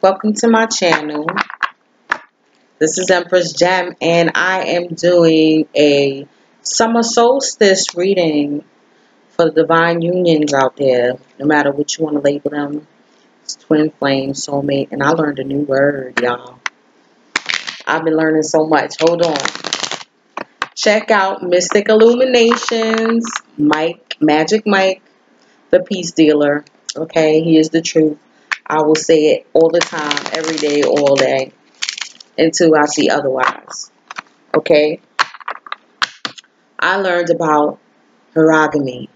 Welcome to my channel. This is Empress Gem, and I am doing a summer solstice reading for the divine unions out there, no matter what you want to label them. It's twin flame, soulmate, and I learned a new word, y'all. I've been learning so much. Hold on. Check out Mystic Illuminations, Magic Mike, the peace dealer. Okay, he is the truth. I will say it all the time, every day, all day, until I see otherwise. Okay? I learned about HIEROGAMY.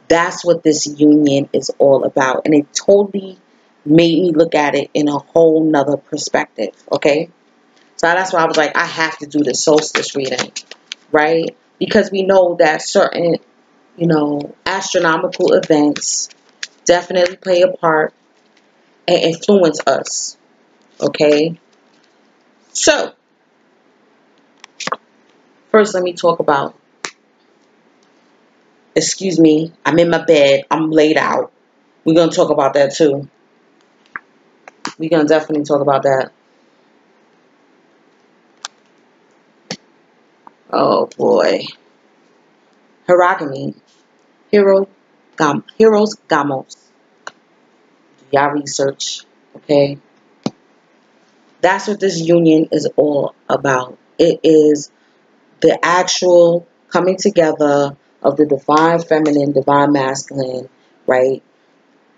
That's what this union is all about. And it totally made me look at it in a whole nother perspective. Okay? So that's why I was like, I have to do the solstice reading. Right? Because we know that certain, astronomical events definitely play a part and influence us. Okay? So, first let me talk about, excuse me, I'm in my bed, I'm laid out. We're going to talk about that too. We're going to definitely talk about that. Oh boy. HIEROGAMY. HIEROS, GAMOS. Y'all research, okay? That's what this union is all about. It is the actual coming together of the divine feminine, divine masculine, right?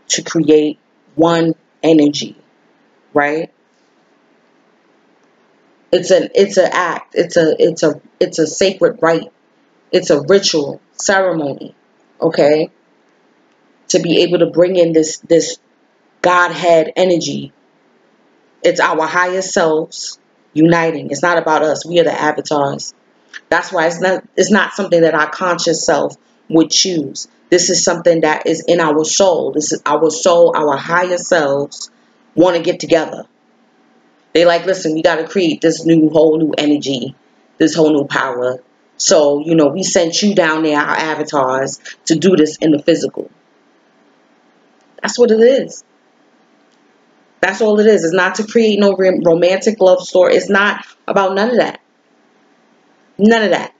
To create one energy, right? It's an act. It's a sacred rite. It's a ritual ceremony, okay? To be able to bring in this Godhead energy. It's our higher selves uniting. It's not about us. We are the avatars. That's why it's not something that our conscious self would choose. This is something that is in our soul. This is our soul, our higher selves want to get together. They like, listen, we got to create this whole new energy, this whole new power. So, we sent you down there, our avatars, to do this in the physical. That's what it is. That's all it is. It's not to create no romantic love story. It's not about none of that. None of that.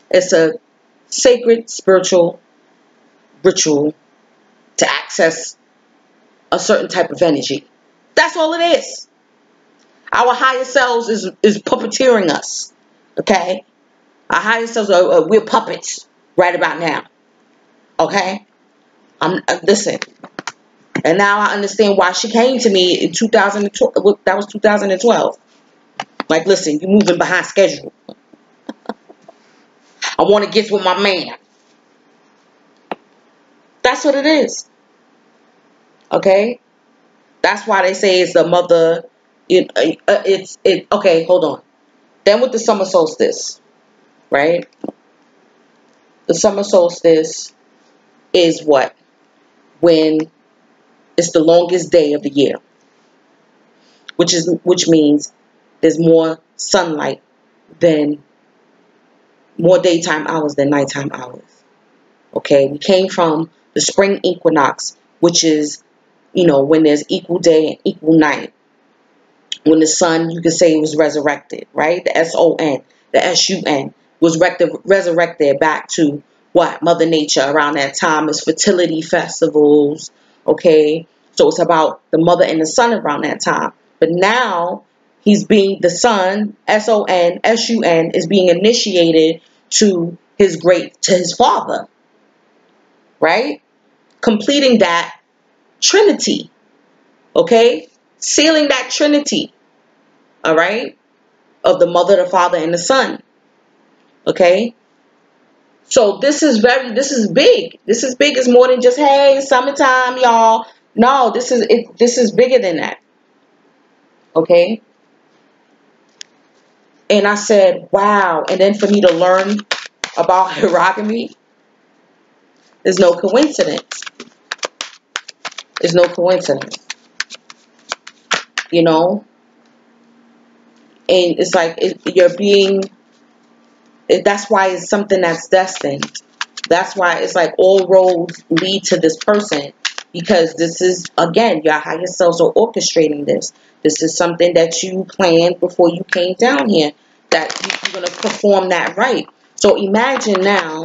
It's a sacred spiritual ritual to access a certain type of energy. That's all it is. Our higher selves is puppeteering us. Okay? Our higher selves we're puppets right about now. Okay? Listen. And now I understand why she came to me in 2012. That was 2012. Like, listen, you're moving behind schedule. I want to get with my man. That's what it is. Okay? That's why they say it's the mother. Okay, hold on. Then with the summer solstice, right? The summer solstice is what? When it's the longest day of the year. Which means there's more sunlight than, more daytime hours than nighttime hours. Okay, we came from the spring equinox, which is, when there's equal day and equal night. When the sun, you could say, was resurrected, right? The S-O-N, the S-U-N, was resurrected back to what? Mother Nature around that time. It's fertility festivals, okay? So it's about the mother and the sun around that time. But now, the sun, S-O-N, S-U-N, is being initiated to his father, right? Completing that trinity, okay? Sealing that trinity, all right? Of the mother, the father, and the son, okay? So this is big. This is big. It's more than just, hey, it's summertime, y'all. No, this is bigger than that, okay? And I said, wow. And then for me to learn about HIEROGAMY, there's no coincidence. There's no coincidence. And it's like that's why it's something that's destined. That's why it's like all roads lead to this person Because this is, again, your higher selves are orchestrating this. This is something that you planned before you came down here, that you're going to perform that right. So imagine now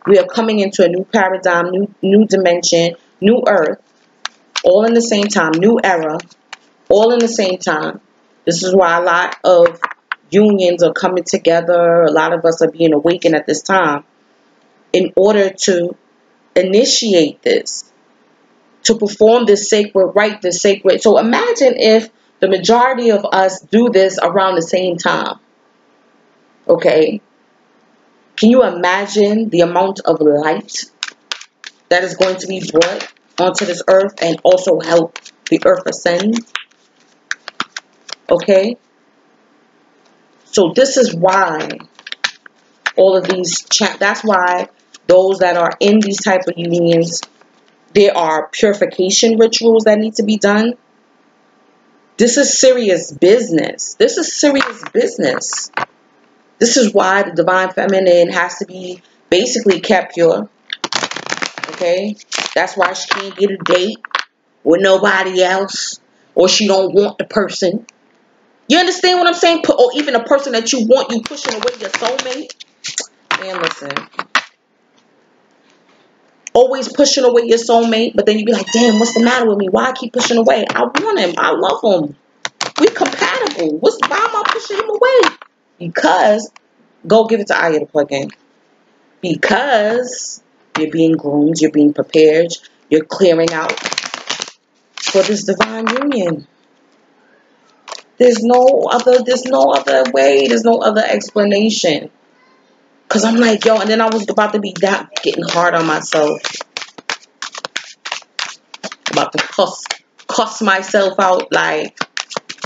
we are coming into a new paradigm, new dimension, new earth, all in the same time, new era, all in the same time. This is why a lot of unions are coming together. A lot of us are being awakened at this time in order to initiate this, to perform this sacred rite, this sacred. So imagine if the majority of us do this around the same time. Okay? Can you imagine the amount of light that is going to be brought onto this earth and also help the earth ascend? Okay? So this is why all of these, that's why those that are in these type of unions, there are purification rituals that need to be done. This is serious business. This is serious business. This is why the divine feminine has to be basically kept pure. Okay? That's why she can't get a date with nobody else, or she don't want the person. You understand what I'm saying? Or even a person that you want, you pushing away your soulmate. Man, listen. Always pushing away your soulmate, but then you be like, damn, what's the matter with me? Why I keep pushing away? I want him. I love him. We compatible. Why am I pushing him away? Because, go give it to Aya to plug in. Because you're being groomed, you're being prepared, you're clearing out for this divine union. There's no other way, there's no other explanation. Cause I'm like, yo, and then I was about to be getting hard on myself. About to cuss myself out like,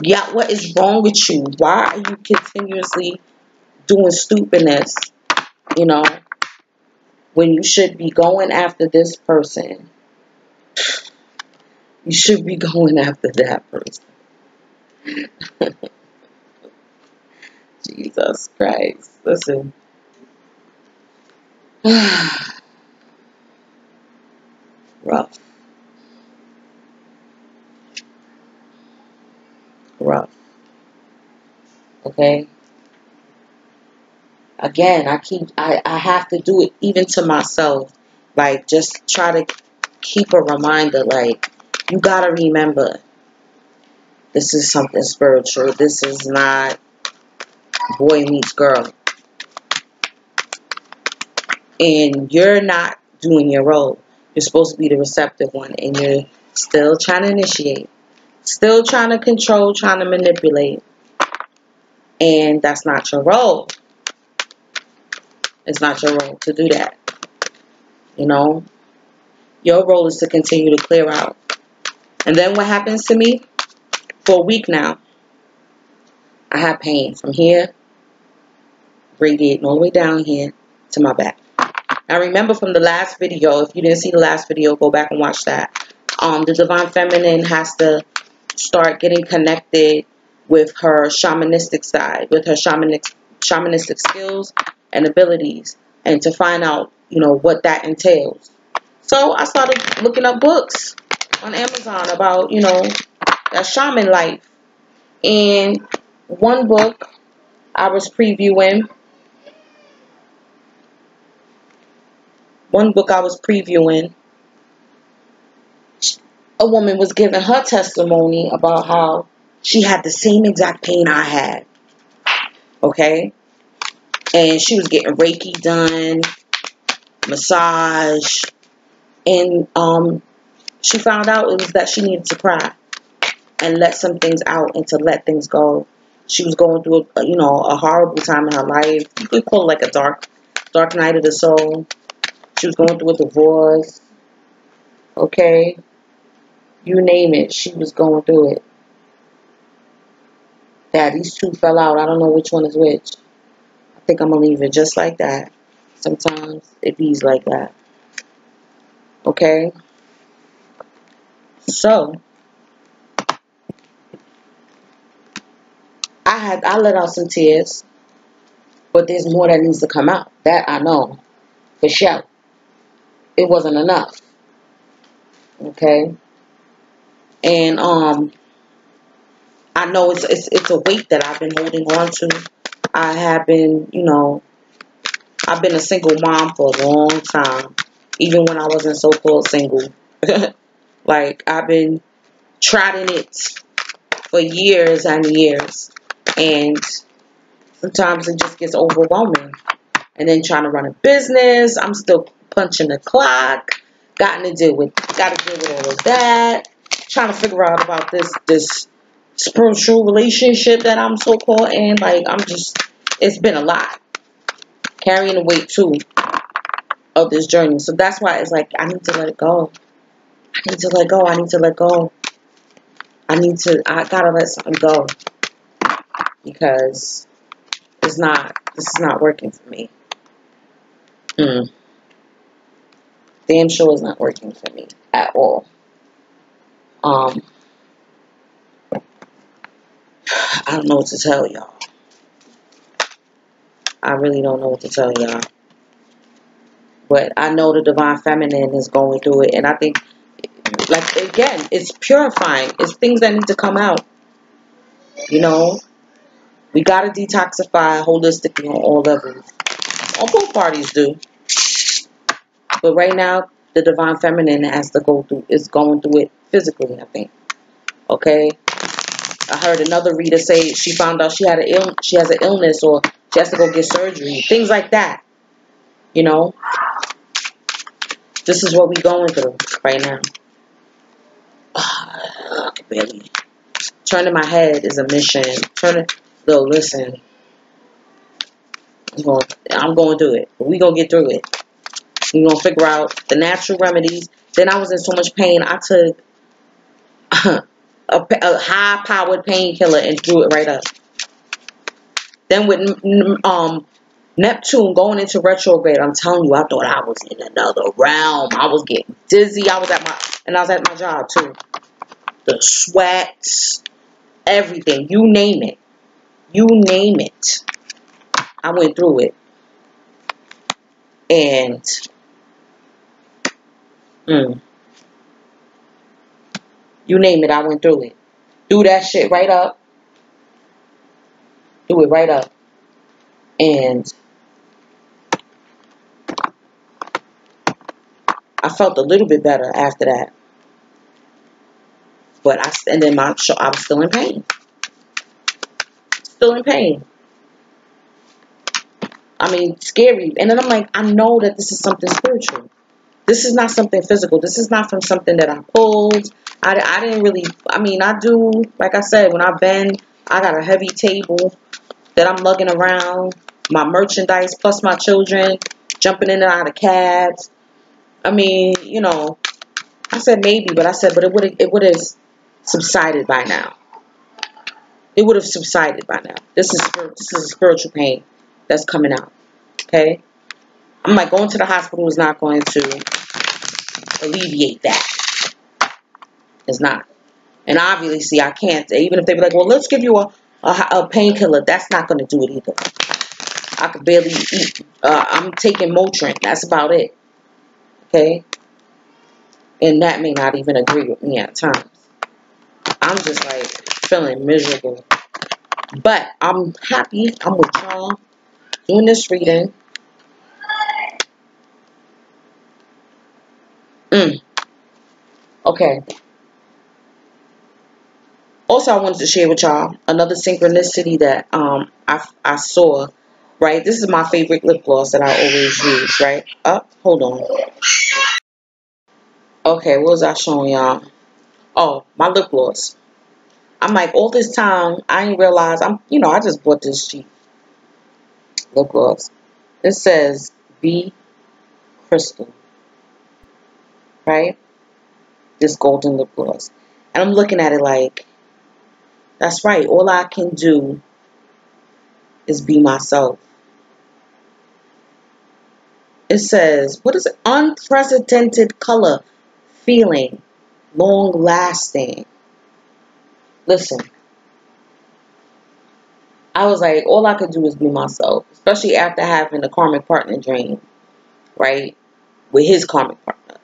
yeah, what is wrong with you? Why are you continuously doing stupidness? You know, when you should be going after this person. You should be going after that person. Jesus Christ. Listen. Rough. Rough. Okay? Again, I have to do it even to myself. Like, just try to keep a reminder. Like, you gotta remember, this is something spiritual. This is not boy meets girl. And you're not doing your role. You're supposed to be the receptive one. And you're still trying to initiate. Still trying to control, trying to manipulate. And that's not your role. It's not your role to do that. You know? Your role is to continue to clear out. And then what happens to me? For a week now, I have pain from here, radiating all the way down here to my back. Now remember from the last video, if you didn't see the last video, go back and watch that. The divine feminine has to start getting connected with her shamanistic side, with her shamanistic skills and abilities, and to find out, you know, what that entails. So I started looking up books on Amazon about, you know, that shaman life. And one book I was previewing, a woman was giving her testimony about how she had the same exact pain I had. Okay? And she was getting Reiki done, massage, and she found out it was that she needed to cry and let some things out and to let things go. She was going through a horrible time in her life. You could call it like a dark night of the soul. She was going through a divorce. Okay? You name it, she was going through it. Yeah, these two fell out. I don't know which one is which. I think I'm going to leave it just like that. Sometimes it bees like that. Okay? So, I let out some tears. But there's more that needs to come out. That I know. For sure. It wasn't enough. Okay. And I know it's a weight that I've been holding on to. I have been, you know, I've been a single mom for a long time, even when I wasn't so-called single. Like, I've been trotting it for years and years, and sometimes it just gets overwhelming. And then trying to run a business, I'm still punching the clock. Got to deal with all of that. Trying to figure out about this spiritual relationship that I'm so-called in. Like, it's been a lot. Carrying the weight too of this journey. So that's why it's like, I need to let it go. I need to let go. I need to let go. I gotta let something go. Because this is not working for me. Damn sure it's not working for me at all. I don't know what to tell y'all. I really don't know what to tell y'all. But I know the divine feminine is going through it. And I think, like, again, it's purifying. It's things that need to come out. You know? We got to detoxify holistically on all levels. On both parties do. But right now, the divine feminine is going through it physically, I think. Okay? I heard another reader say she found out she has an illness, or she has to go get surgery. Things like that. You know? This is what we're going through right now. I can barely. Turning my head is a mission. Listen. I'm going through it. But we're going to get through it. We're going to figure out the natural remedies. Then I was in so much pain, I took a high-powered painkiller and threw it right up. Then with Neptune going into retrograde, I'm telling you, I thought I was in another realm. I was getting dizzy. I was at my job too. The sweats, everything, you name it. You name it. I went through it. And you name it, I went through it. Threw that shit right up. Threw it right up. And I felt a little bit better after that. But I was still in pain. Still in pain. I mean, scary. And then I'm like, I know that this is something spiritual. This is not something physical. This is not from something that I pulled. I didn't really, I mean, I do, like I said, when I bend, I got a heavy table that I'm lugging around, my merchandise, plus my children, jumping in and out of cabs. I mean, you know, I said maybe, but it would have subsided by now. It would have subsided by now. This is a spiritual pain that's coming out. Okay? I'm like, going to the hospital is not going to alleviate that. It's not. And obviously, I can't. Even if they be like, well, let's give you a painkiller. That's not going to do it either. I could barely eat. I'm taking Motrin. That's about it. Okay? And that may not even agree with me at times. I'm just like feeling miserable. But I'm happy. I'm with y'all doing this reading. Okay. Also, I wanted to share with y'all another synchronicity that I saw. Right, this is my favorite lip gloss that I always use. Right, hold on. Okay, what was I showing y'all? Oh, my lip gloss. I'm like, all this time I didn't realize I just bought this cheap lip gloss. It says Be Crystal. Right, this golden lip gloss, and I'm looking at it like, that's right. All I can do is be myself. It says, what is it? Unprecedented color, feeling, long lasting. Listen, I was like, all I could do is be myself, especially after having a karmic partner dream, right? With his karmic partner.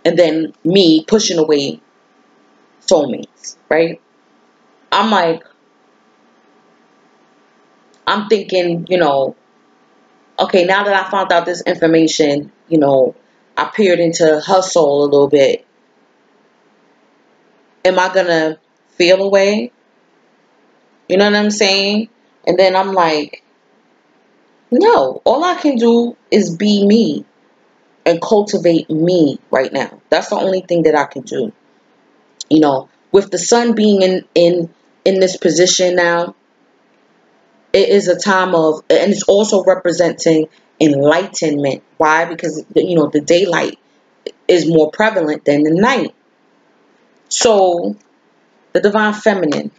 and then me pushing away soulmates, right? I'm like, I'm thinking, you know, okay, now that I found out this information, you know, I peered into her soul a little bit. Am I gonna feel away? You know what I'm saying? And then I'm like, no, all I can do is be me and cultivate me right now. That's the only thing that I can do. You know, with the sun being in this position now, it is a time of, and it's also representing enlightenment. Why? Because, you know, the daylight is more prevalent than the night. So the divine feminine,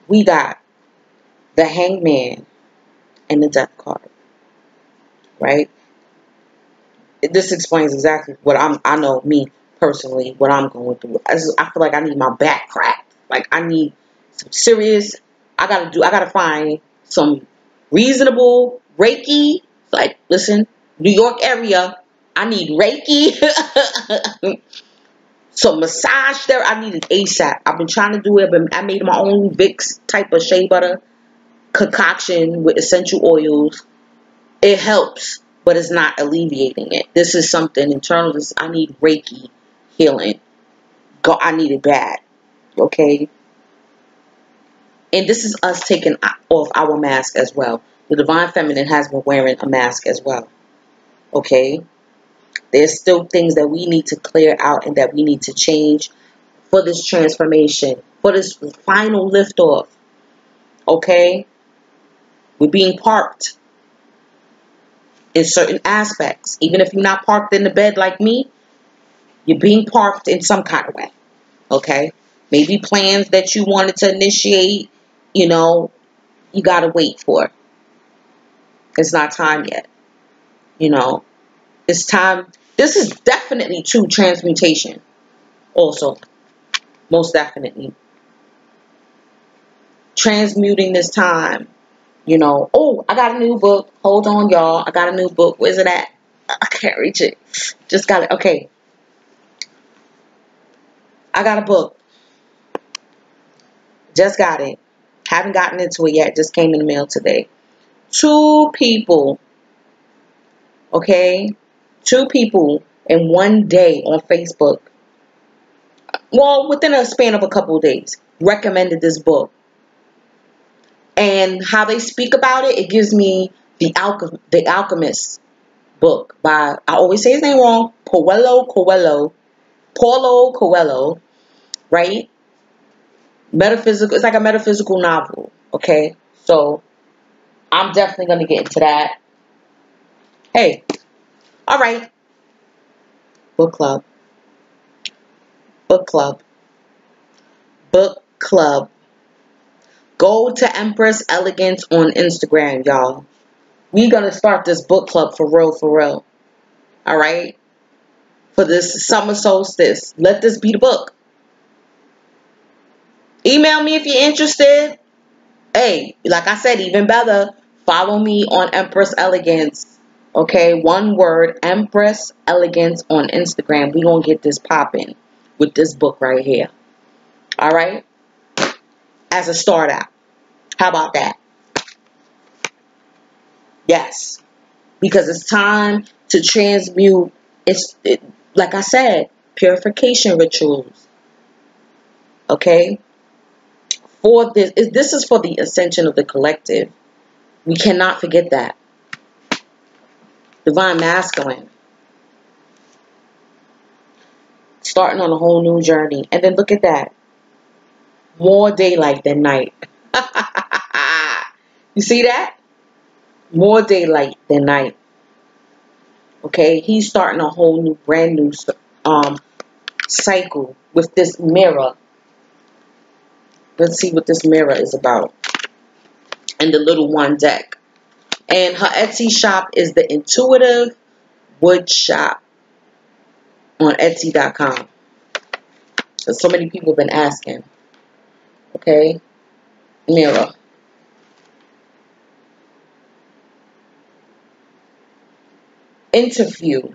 we got the hangman and the death card, right? This explains exactly what I know, me personally, what I'm going through. I feel like I need my back cracked. Like, I need some serious, I gotta find some reasonable Reiki. Like, listen, New York area, I need Reiki. So massage there, I need an ASAP. I've been trying to do it, but I made my own Vicks type of shea butter concoction with essential oils. It helps, but it's not alleviating it. This is something internal. I need Reiki healing. I need it bad. Okay? And this is us taking off our mask as well. The divine feminine has been wearing a mask as well. Okay? There's still things that we need to clear out and that we need to change for this transformation, for this final liftoff. Okay? We're being parked in certain aspects. Even if you're not parked in the bed like me, you're being parked in some kind of way. Okay? Maybe plans that you wanted to initiate, you know, you got to wait for. It's not time yet. You know, it's time. This is definitely true transmutation. Also, most definitely. Transmuting this time. You know, oh, I got a new book. Hold on, y'all. I got a new book. Where's it at? I can't reach it. Just got it. Okay. I got a book. Just got it. Haven't gotten into it yet. Just came in the mail today. 2 people. Okay? 2 people in one day on Facebook. Well, within a span of a couple of days. Recommended this book. And how they speak about it, it gives me the Alchemist book by, I always say his name wrong, Paulo Coelho, right? Metaphysical, it's like a metaphysical novel, okay? So, I'm definitely going to get into that. Hey, all right. Book club. Book club. Book club. Go to Empress Elegance on Instagram, y'all. We're going to start this book club for real, for real. All right? For this summer solstice. Let this be the book. Email me if you're interested. Hey, like I said, even better, follow me on Empress Elegance. Okay? One word, Empress Elegance on Instagram. We're going to get this popping with this book right here. All right? As a start out. How about that? Yes. Because it's time to transmute. Like I said, purification rituals. Okay? For this is for the ascension of the collective. We cannot forget that. Divine masculine. Starting on a whole new journey. And then look at that. More daylight than night. You see that? More daylight than night. Okay? He's starting a whole new, brand new cycle with this mirror. Let's see what this mirror is about. And the little one deck. And her Etsy shop is the Intuitive Wood Shop on Etsy.com. So many people have been asking. Okay? Mirror. Interview.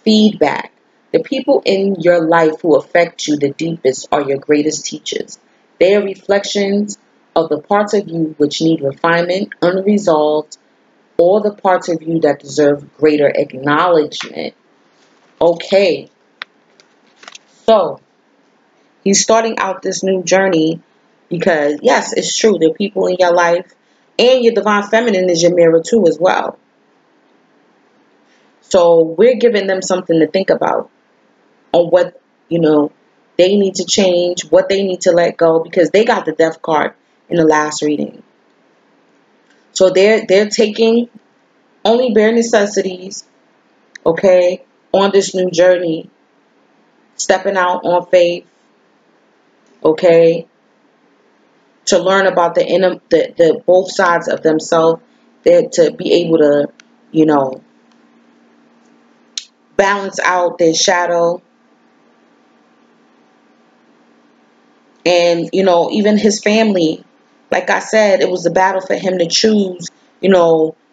Feedback. The people in your life who affect you the deepest are your greatest teachers. They are reflections of the parts of you which need refinement, unresolved, or the parts of you that deserve greater acknowledgement. Okay, so he's starting out this new journey because, yes, it's true. There are people in your life, and your divine feminine is your mirror too as well. So we're giving them something to think about on what, they need to change, what they need to let go, because they got the death card in the last reading. So they're taking only bare necessities, okay, on this new journey, stepping out on faith, okay, to learn about the both sides of themselves, to be able to, balance out their shadow. And, even his family, like I said, it was a battle for him to choose,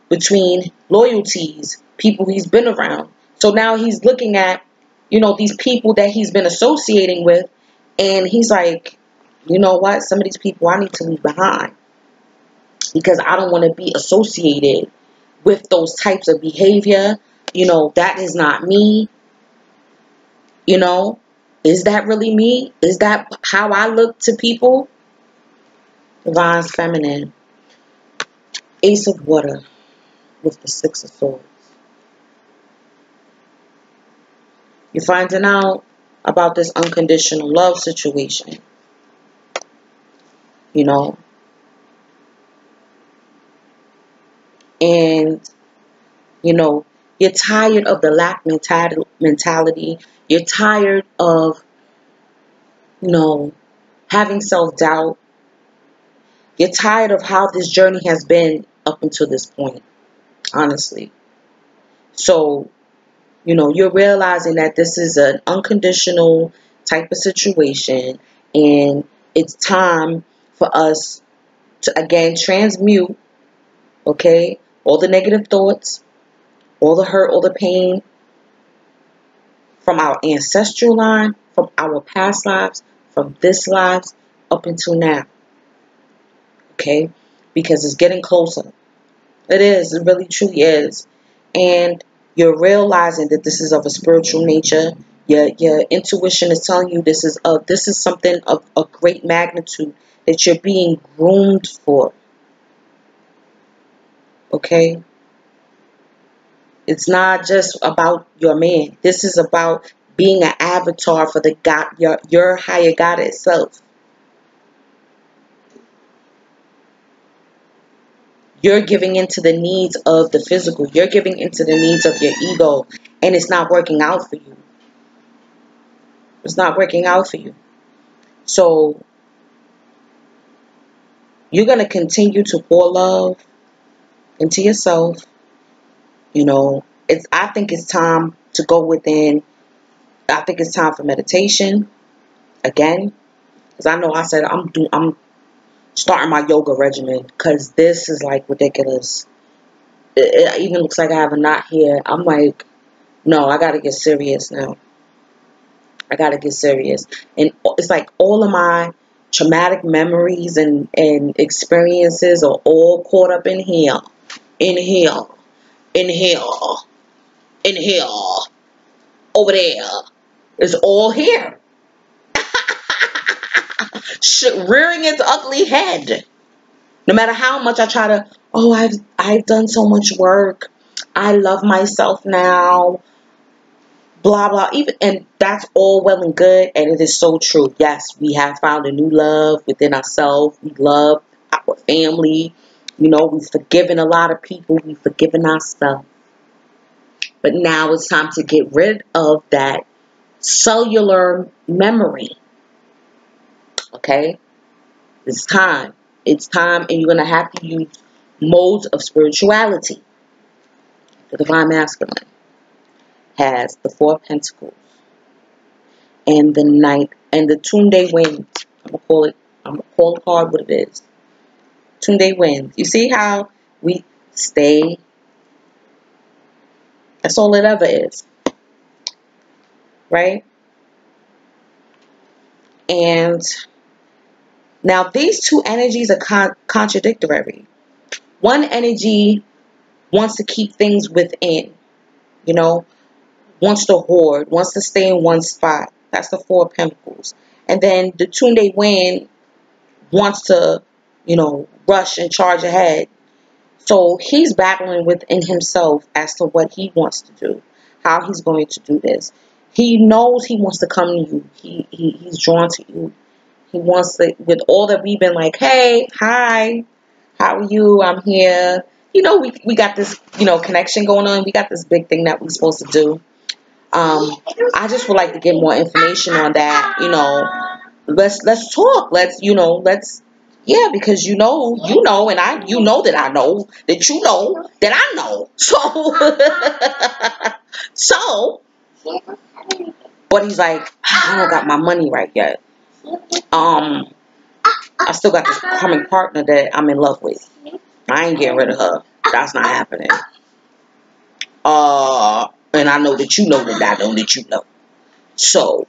between loyalties, people he's been around. So now he's looking at, these people that he's been associating with, and he's like, you know what, some of these people I need to leave behind because I don't want to be associated with those types of behavior. That is not me. Is that really me? Is that how I look to people? Divine feminine. Ace of water with the 6 of swords. You're finding out about this unconditional love situation. And, you're tired of the lack mentality. You're tired of, having self-doubt. You're tired of how this journey has been up until this point, honestly. So, you're realizing that this is an unconditional type of situation, and it's time for us to, again, transmute, okay, all the negative thoughts, all the hurt, all the pain from our ancestral line, from our past lives, from this lives up until now, okay, because it's getting closer. It is. It really truly is. And you're realizing that this is of a spiritual nature. Your intuition is telling you this is something of a great magnitude that you're being groomed for. Okay? It's not just about your man. This is about being an avatar for the God, your higher God itself. You're giving into the needs of the physical. You're giving into the needs of your ego. And it's not working out for you. It's not working out for you. So, you're going to continue to pour love into yourself. I think it's time to go within. I think it's time for meditation. Again. Because I know I said I'm starting my yoga regimen. Because this is like ridiculous. It even looks like I have a knot here. I'm like, no, I got to get serious now. I got to get serious. And it's like all of my traumatic memories and experiences are all caught up in here. In here. In here. In here. Over there. It's all here. Rearing its ugly head. No matter how much I try to, I've done so much work. I love myself now. Blah, blah. And that's all well and good. And it is so true. Yes, we have found a new love within ourselves. We love our family. We've forgiven a lot of people. We've forgiven ourselves. But now it's time to get rid of that cellular memory. Okay? It's time. It's time, and you're going to have to use modes of spirituality. The Divine Masculine has the 4 of Pentacles and the Knight and the Tunde Wind. I'm gonna call the card what it is. Tunde Wind. You see how we stay? That's all it ever is. right? And now these two energies are contradictory. One energy wants to keep things within, you know, wants to hoard, wants to stay in one spot. That's the Four of Pentacles. And then the Tunde Wind wants to, you know, rush and charge ahead. So he's battling within himself as to what he wants to do, how he's going to do this. He knows he wants to come to you. He's drawn to you. He wants to, with all that we've been like, hey, hi, how are you? I'm here. You know, we got this, you know, connection going on. We got this big thing that we're supposed to do. I just would like to get more information on that. You know, let's talk. Yeah, because you know, and you know that I know that you know that I know. So, but he's like, I don't got my money right yet. I still got this coming partner that I'm in love with. I ain't getting rid of her. That's not happening. And I know that you know that I know that you know. So,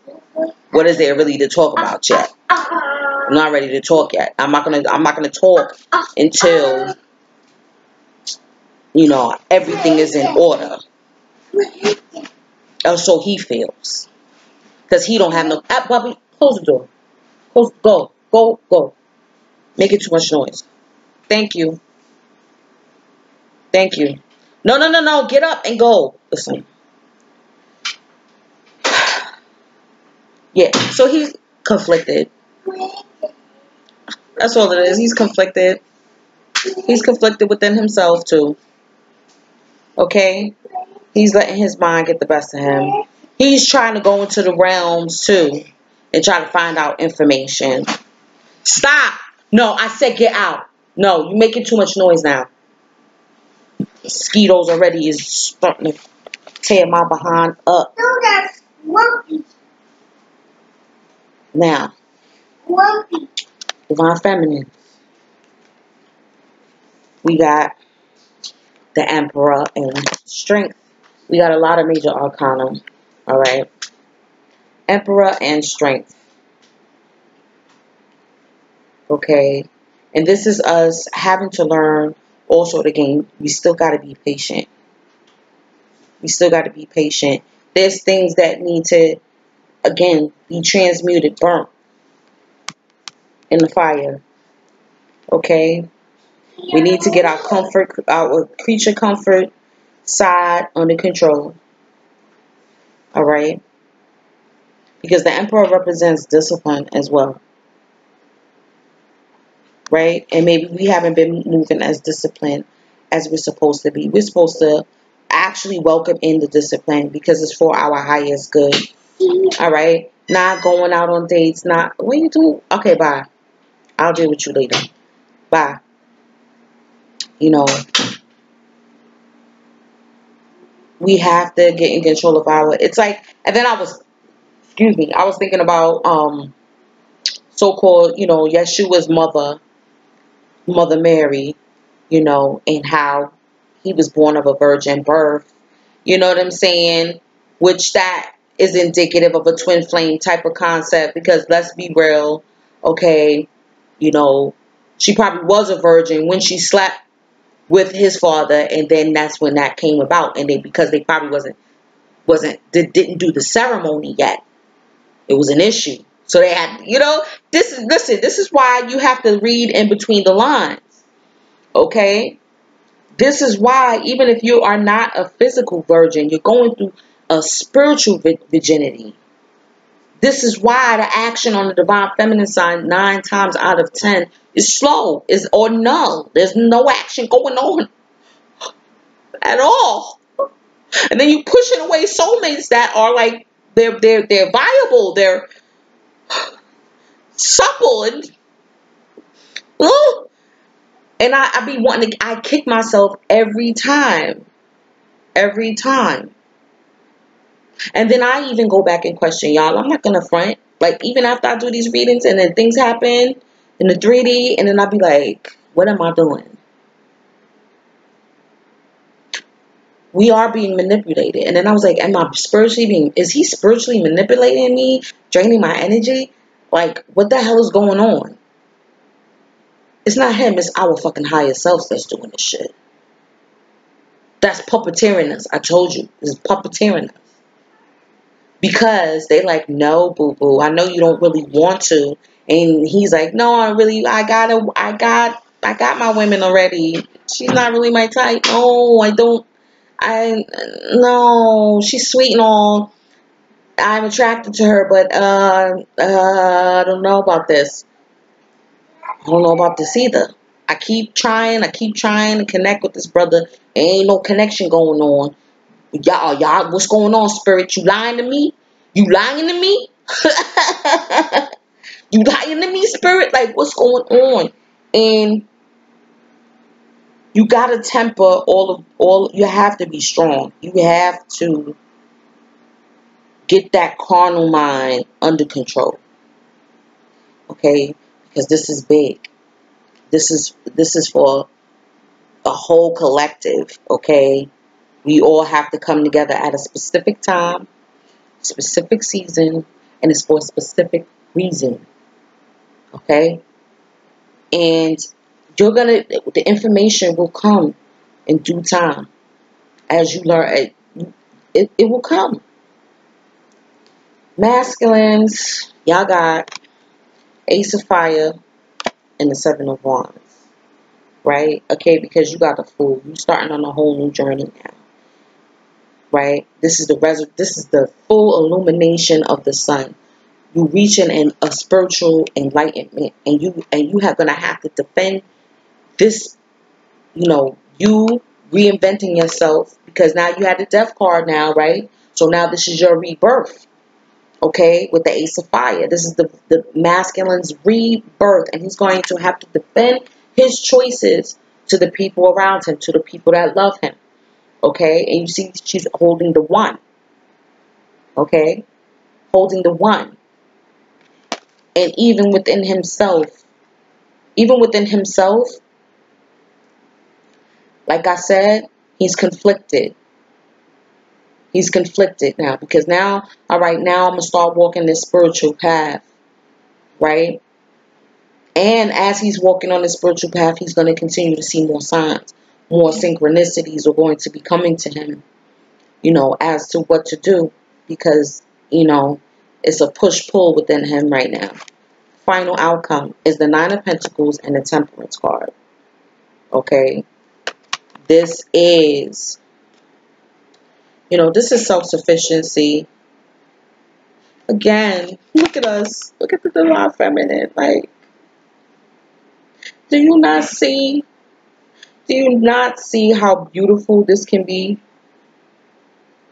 what is there really to talk about yet? I'm not ready to talk yet. I'm not gonna talk until, you know, everything is in order. Or so he feels. Because he don't have no... Bobby, close the door. Go. Making too much noise. Thank you. No. Get up and go. Listen. Yeah, so he's conflicted. That's all it is. He's conflicted. He's conflicted within himself, too. Okay? He's letting his mind get the best of him. He's trying to go into the realms, too, and try to find out information. Stop! No, I said get out. No, you're making too much noise now. Mosquitoes already is starting to tear my behind up. No, that's lumpy. Now, Lumpy. Divine Feminine. We got the Emperor and Strength. We got a lot of major arcana. Alright. Emperor and Strength. Okay. And this is us having to learn also the game. We still got to be patient. There's things that need to, again, be transmuted, burnt in the fire. Okay? We need to get our creature comfort side under control. Alright? Because the Emperor represents discipline as well. Right? And maybe we haven't been moving as disciplined as we're supposed to be. We're supposed to actually welcome in the discipline because it's for our highest good. Alright? Not going out on dates, what you do? Okay, bye. I'll deal with you later. Bye. You know, we have to get in control of it's like, and then I was thinking about so-called, you know, Yeshua's Mother Mary, you know, and how he was born of a virgin birth. You know what I'm saying? Which that is indicative of a twin flame type of concept, because let's be real, okay, you know, she probably was a virgin when she slept with his father, and then that's when that came about, and because they probably didn't do the ceremony yet, it was an issue. So they had, you know, this is why you have to read in between the lines. Okay? This is why, even if you are not a physical virgin, you're going through a spiritual virginity. This is why the action on the Divine Feminine side 9 times out of 10 is slow, or null. There's no action going on at all. And then you pushing away soulmates that are like, they're viable, they're supple, and I be wanting to, I kick myself every time. And then I even go back and question, y'all. I'm not gonna front. Like, even after I do these readings and then things happen in the 3D, and then I'll be like, what am I doing? we are being manipulated. And then I was like, is he spiritually manipulating me, draining my energy? Like, what the hell is going on? It's not him, it's our fucking higher selves that's doing this shit. That's puppeteering us. I told you, it's puppeteering us. Because they like, no, boo-boo, I know you don't really want to. And he's like, no, I got my women already. She's not really my type. No, I don't. No, she's sweet and all. I'm attracted to her, but I don't know about this. I don't know about this either. I keep trying to connect with this brother. Ain't no connection going on. Y'all, what's going on, spirit? You lying to me? You lying to me? You lying to me, spirit? Like, what's going on? And you gotta temper all. You have to be strong. You have to get that carnal mind under control. Okay? Because this is big. This is for a whole collective, okay? We all have to come together at a specific time, specific season, and it's for a specific reason. Okay? And the information will come in due time. As you learn, it will come. Masculines, y'all got Ace of Fire and the Seven of Wands. Right? Okay, because you got the Fool. You're starting on a whole new journey now. Right? This is the full illumination of the sun. You reaching a spiritual enlightenment, and you have gonna have to defend this. You reinventing yourself, because now you had the Death card now, right? So now this is your rebirth. Okay, with the Ace of Fire, this is the masculine's rebirth, and he's going to have to defend his choices to the people around him, to the people that love him. Okay, and you see she's holding the one. Okay, holding the one. And even within himself, like I said, he's conflicted. He's conflicted now, because now, all right, now I'm going to start walking this spiritual path, right? And as he's walking on this spiritual path, he's going to continue to see more signs, more synchronicities are going to be coming to him, as to what to do, because, it's a push-pull within him right now. Final outcome is the Nine of Pentacles and the Temperance card. Okay? This is, this is self-sufficiency. Again, look at us. Look at the Divine Feminine. Like, do you not see how beautiful this can be?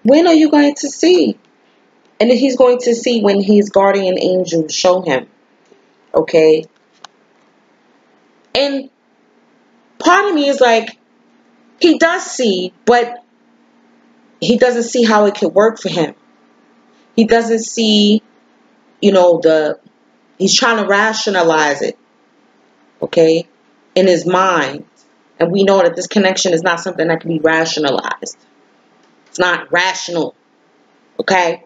When are you going to see? And he's going to see when his guardian angels show him. Okay? And part of me is like, he does see, but he doesn't see how it could work for him. He doesn't see, he's trying to rationalize it, okay, in his mind. And we know that this connection is not something that can be rationalized. It's not rational, okay?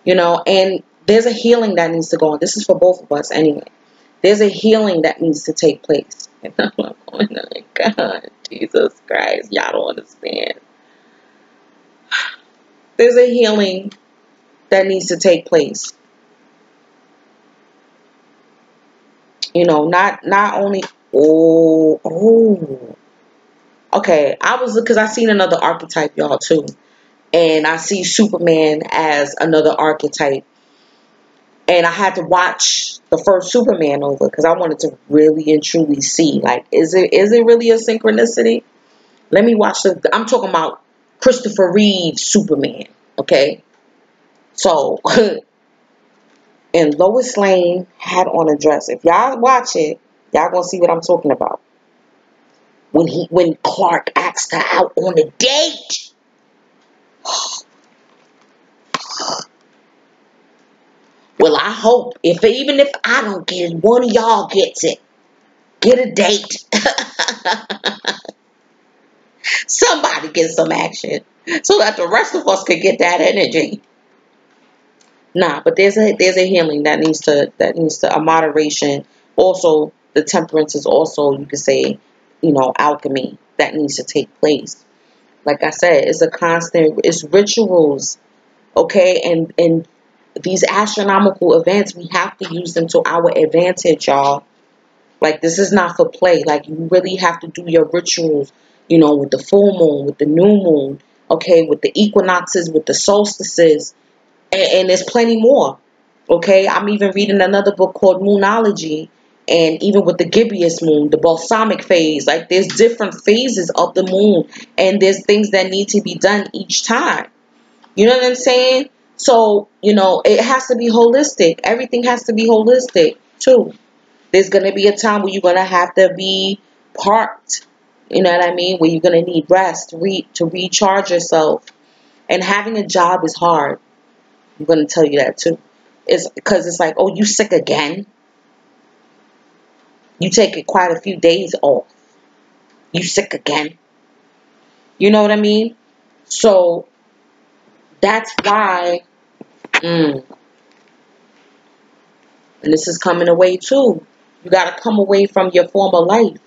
And there's a healing that needs to go on. This is for both of us anyway. There's a healing that needs to take place. And I'm like, oh my God, Jesus Christ, y'all don't understand. There's a healing that needs to take place. Not only, okay, because I seen another archetype, y'all, too. And I see Superman as another archetype. And I had to watch the first Superman over, because I wanted to really and truly see, like, is it really a synchronicity? Let me watch I'm talking about Christopher Reeve's Superman, okay? So, and Lois Lane had on a dress. If y'all watch it, y'all gonna see what I'm talking about. When Clark asked her out on a date. Well, I hope, even if I don't get it, one of y'all gets it. Get a date. Somebody get some action so that the rest of us could get that energy. Nah, but there's a healing that needs to a moderation. Also, the temperance is also, you could say, alchemy that needs to take place. Like I said, it's a constant, it's rituals, okay? And these astronomical events, we have to use them to our advantage, y'all. Like, this is not for play. Like, you really have to do your rituals, with the full moon, with the new moon, okay, with the equinoxes, with the solstices, and there's plenty more, okay? I'm even reading another book called Moonology, and even with the gibbous moon, the balsamic phase, like, there's different phases of the moon, and there's things that need to be done each time. You know what I'm saying? So, it has to be holistic. Everything has to be holistic, too. There's going to be a time where you're going to have to be parked, you know what I mean? Where you're going to need rest to recharge yourself. And having a job is hard. I'm going to tell you that, too. It's because it's like, oh, you sick again? You take it quite a few days off. You sick again? You know what I mean? So, that's why, and this is coming away, too. You got to come away from your former life,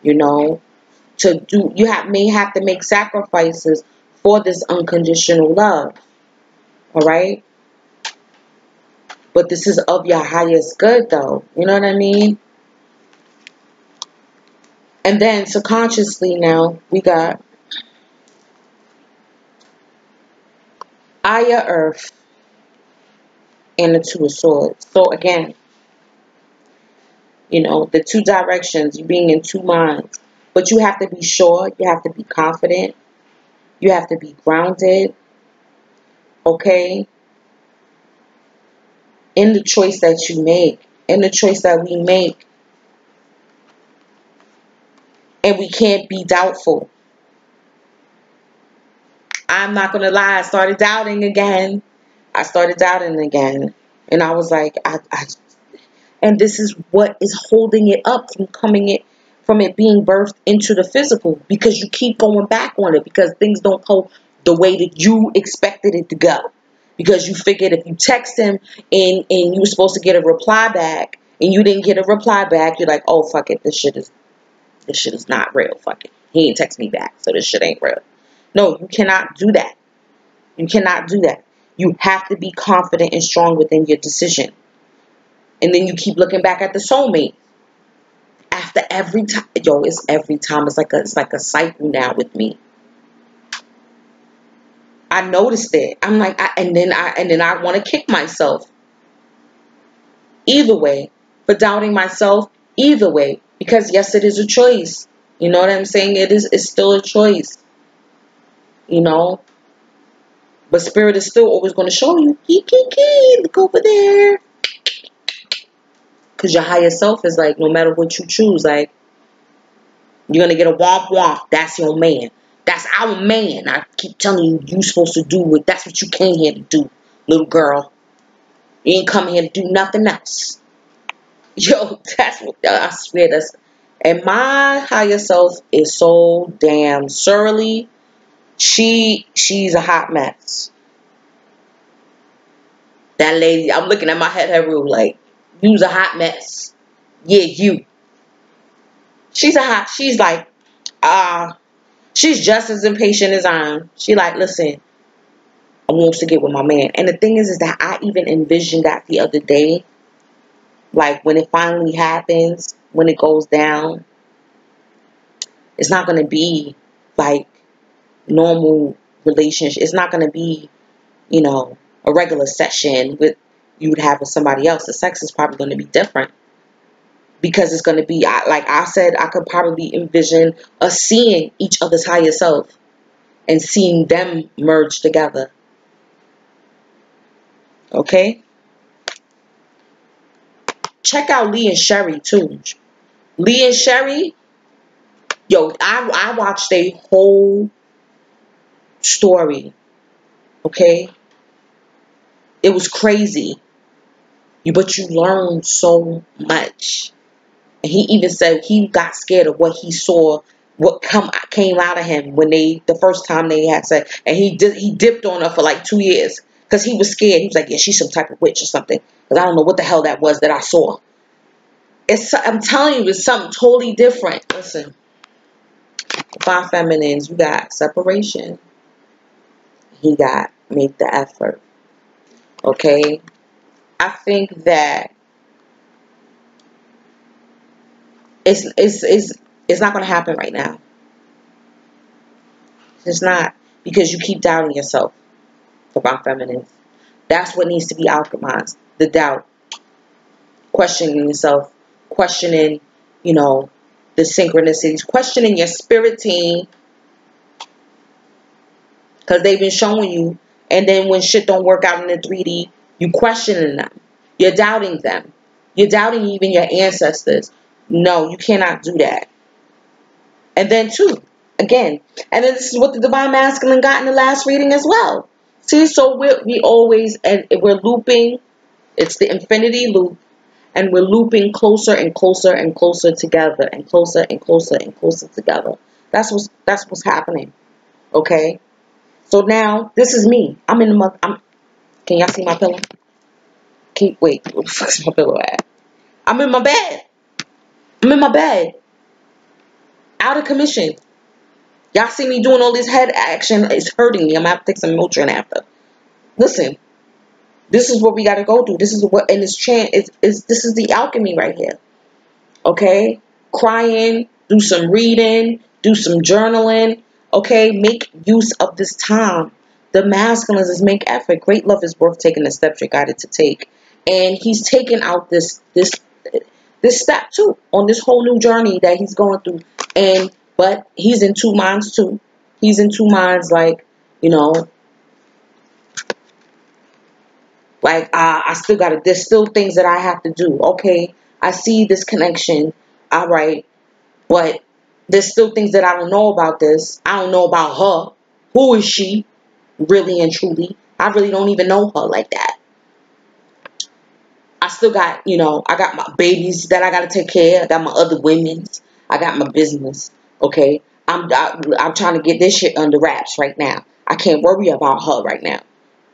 you may have to make sacrifices for this unconditional love. All right? But this is of your highest good, though. You know what I mean? And then subconsciously now, we got Aya Earth and the Two of Swords. So again, the two directions, you being in two minds. But you have to be sure, you have to be confident, you have to be grounded, okay? In the choice that you make, in the choice that we make. And we can't be doubtful. I'm not going to lie, I started doubting again. And I was like, and this is what is holding it up from it being birthed into the physical, because you keep going back on it, because things don't go the way that you expected it to go, because you figured if you text him and you were supposed to get a reply back and you didn't get a reply back, you're like, oh, fuck it, this shit is not real. Fuck it, he ain't text me back, so this shit ain't real. No, you cannot do that. You cannot do that. You have to be confident and strong within your decision. And then you keep looking back at the soulmate. After every time, it's every time. It's like a cycle now with me. I noticed it. I'm like, and then I want to kick myself. Either way, for doubting myself. Either way, because yes, it is a choice. You know what I'm saying? It's still a choice. But spirit is still always going to show you. Look over there. Because your higher self is like, no matter what you choose, like, you're going to get a womp womp. That's your man. That's our man. I keep telling you, you're supposed to do it. That's what you came here to do, little girl. You ain't come here to do nothing else. That's what, I swear, and my higher self is so damn surly. She's a hot mess. That lady, I'm looking at my head rule like, you's a hot mess. Yeah, you. She's like, she's just as impatient as I am. She like, listen, I wants to get with my man. And the thing is that I even envisioned that the other day. Like, when it finally happens, when it goes down, it's not going to be like normal relationship. It's not going to be, a regular session with you would have with somebody else. The sex is probably going to be different, because it's going to be, like I said, I could probably envision us seeing each other's higher self and seeing them merge together. Okay? Check out Lee and Sherry too. Lee and Sherry, I watched a whole story. Okay? It was crazy. But you learn so much. And he even said he got scared of what he saw what came out of him when the first time they had sex, and he dipped on her for like 2 years because he was scared. He was like, yeah, she's some type of witch or something, because I don't know what the hell that was that I saw. I'm telling you, it's something totally different. Listen, Divine Feminines, you got separation. He got make the effort. Okay, I think that it's not going to happen right now. It's not, because you keep doubting yourself. Divine Feminines, that's what needs to be alchemized. The doubt, questioning yourself, questioning, you know, the synchronicities, questioning your spirit team, because they've been showing you, and then when shit don't work out in the 3D, you questioning them. You're doubting them. You're doubting even your ancestors. No, you cannot do that. And then too, again, and then this is what the Divine Masculine got in the last reading as well. See, so we always, and we're looping. It's the infinity loop, and we're looping closer and closer and closer together, and closer and closer and closer together. That's what's happening. Okay. So now this is me. I'm in the. Can y'all see my pillow? Wait, where the fuck's my pillow at? I'm in my bed. I'm in my bed. Out of commission. Y'all see me doing all this head action. It's hurting me. I'm gonna have to take some Motrin after. Listen, this is what we gotta go through. This is what, and this is the alchemy right here. Okay? Crying, do some reading, do some journaling. Okay? Make use of this time. The masculines is make effort. Great love is worth taking the steps you're guided to take. And he's taking out this step too, on this whole new journey that he's going through. But he's in two minds too. He's in two minds, like, you know, like, there's still things that I have to do. Okay, I see this connection. All right. But there's still things that I don't know about this. I don't know about her. Who is she? Really and truly. I really don't even know her like that. I still got, you know, I got my babies that I got to take care of. I got my other women's. I got my business. Okay. I'm trying to get this shit under wraps right now. I can't worry about her right now.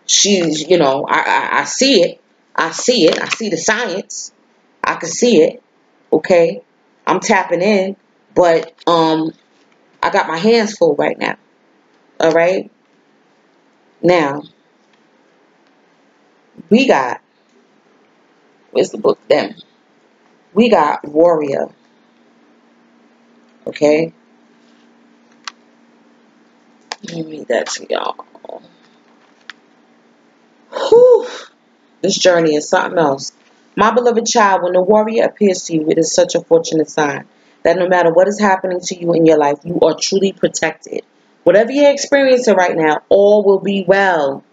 She's, you know, I see it. I see it. I see the science. I can see it. Okay. I'm tapping in. But I got my hands full right now. All right. Now, we got, where's the book then? We got Warrior. Okay. Let me read that to y'all. Whew. This journey is something else. My beloved child, when the warrior appears to you, it is such a fortunate sign that no matter what is happening to you in your life, you are truly protected. Whatever you're experiencing right now, all will be well.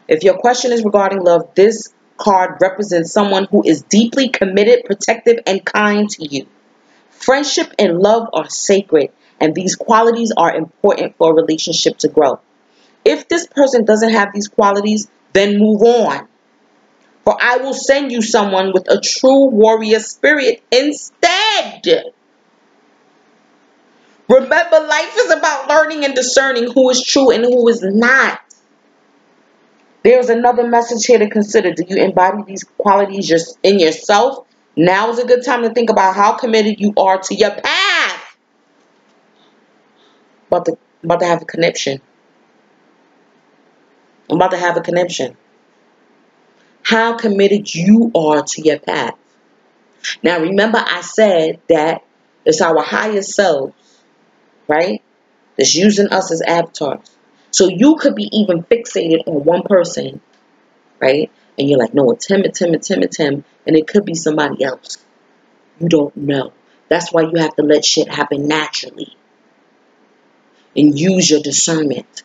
If your question is regarding love, this card represents someone who is deeply committed, protective, and kind to you. Friendship and love are sacred, and these qualities are important for a relationship to grow. If this person doesn't have these qualities, then move on. For I will send you someone with a true warrior spirit instead. Remember, life is about learning and discerning who is true and who is not. There's another message here to consider. Do you embody these qualities just in yourself? Now is a good time to think about how committed you are to your path. About to have a connection. I'm about to have a connection. How committed you are to your path. Now remember, I said that it's our higher selves, right? That's using us as avatars. So you could be even fixated on one person, right? And you're like, no, it's him, and it could be somebody else. You don't know. That's why you have to let shit happen naturally. And use your discernment.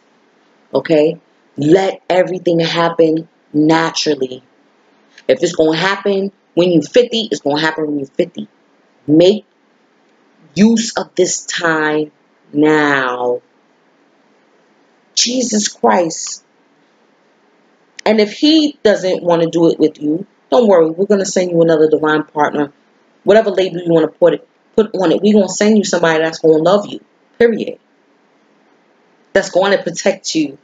Okay? Let everything happen naturally. If it's going to happen when you're 50, it's going to happen when you're 50. Make use of this time now. Jesus Christ. And if he doesn't want to do it with you, don't worry. We're going to send you another divine partner. Whatever label you want to put on it. We're going to send you somebody that's going to love you, period. That's going to protect you,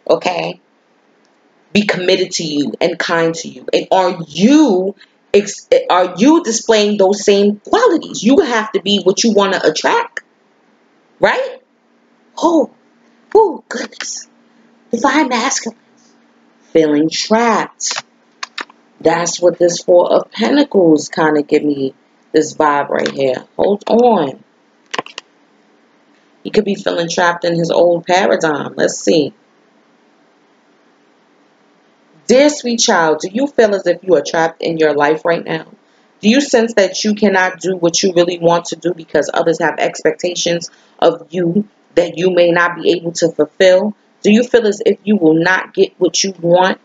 okay? Be committed to you and kind to you. And are you displaying those same qualities? You have to be what you want to attract, right? Oh, goodness. Divine masculine. Feeling trapped. That's what this Four of Pentacles kind of give me this vibe right here. Hold on. He could be feeling trapped in his old paradigm. Let's see. Dear sweet child, do you feel as if you are trapped in your life right now? Do you sense that you cannot do what you really want to do because others have expectations of you that you may not be able to fulfill? Do you feel as if you will not get what you want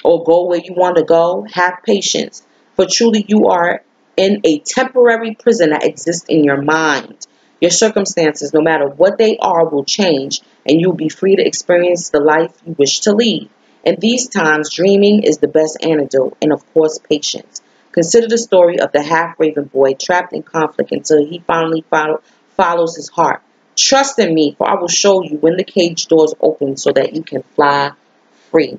or go where you want to go? Have patience, for truly you are in a temporary prison that exists in your mind. Your circumstances, no matter what they are, will change, and you'll be free to experience the life you wish to lead. In these times, dreaming is the best antidote, and of course, patience. Consider the story of the half-raven boy trapped in conflict until he finally follows his heart. Trust in me, for I will show you when the cage doors open so that you can fly free.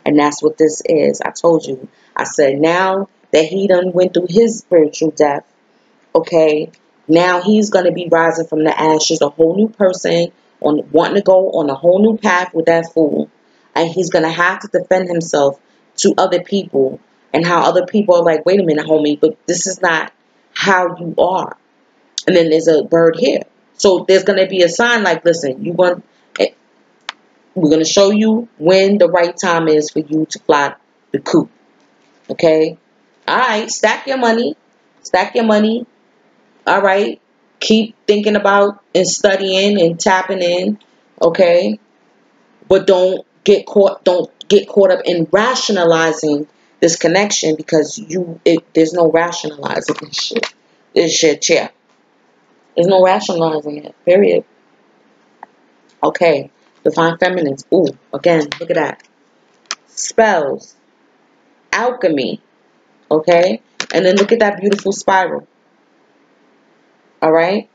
And that's what this is. I told you. I said now that he done went through his spiritual death, okay, now he's going to be rising from the ashes, a whole new person, wanting to go on a whole new path with that fool. And he's going to have to defend himself to other people. And how other people are like, wait a minute, homie, but this is not how you are. And then there's a bird here. So there's going to be a sign like, listen, we're going to show you when the right time is for you to fly the coop. Okay? All right. Stack your money. Stack your money. All right. Keep thinking about and studying and tapping in. Okay? But don't get caught up in rationalizing this connection, because there's no rationalizing this shit. This shit, yeah. There's no rationalizing it. Period. Okay. Divine feminines. Ooh, again, look at that. Spells. Alchemy. Okay? And then look at that beautiful spiral. Alright?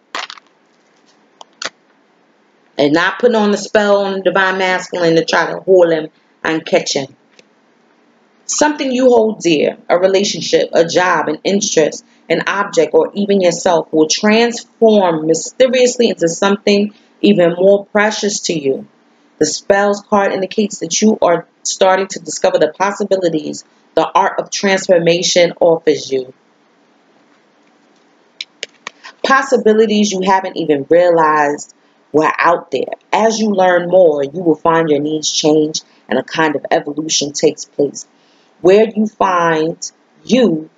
And not putting on the spell on the divine masculine to try to hold him and catch him. Something you hold dear, a relationship, a job, an interest, an object, or even yourself will transform mysteriously into something even more precious to you. The spells card indicates that you are starting to discover the possibilities the art of transformation offers you. Possibilities you haven't even realized were out there. As you learn more, you will find your needs change and a kind of evolution takes place. Where you find you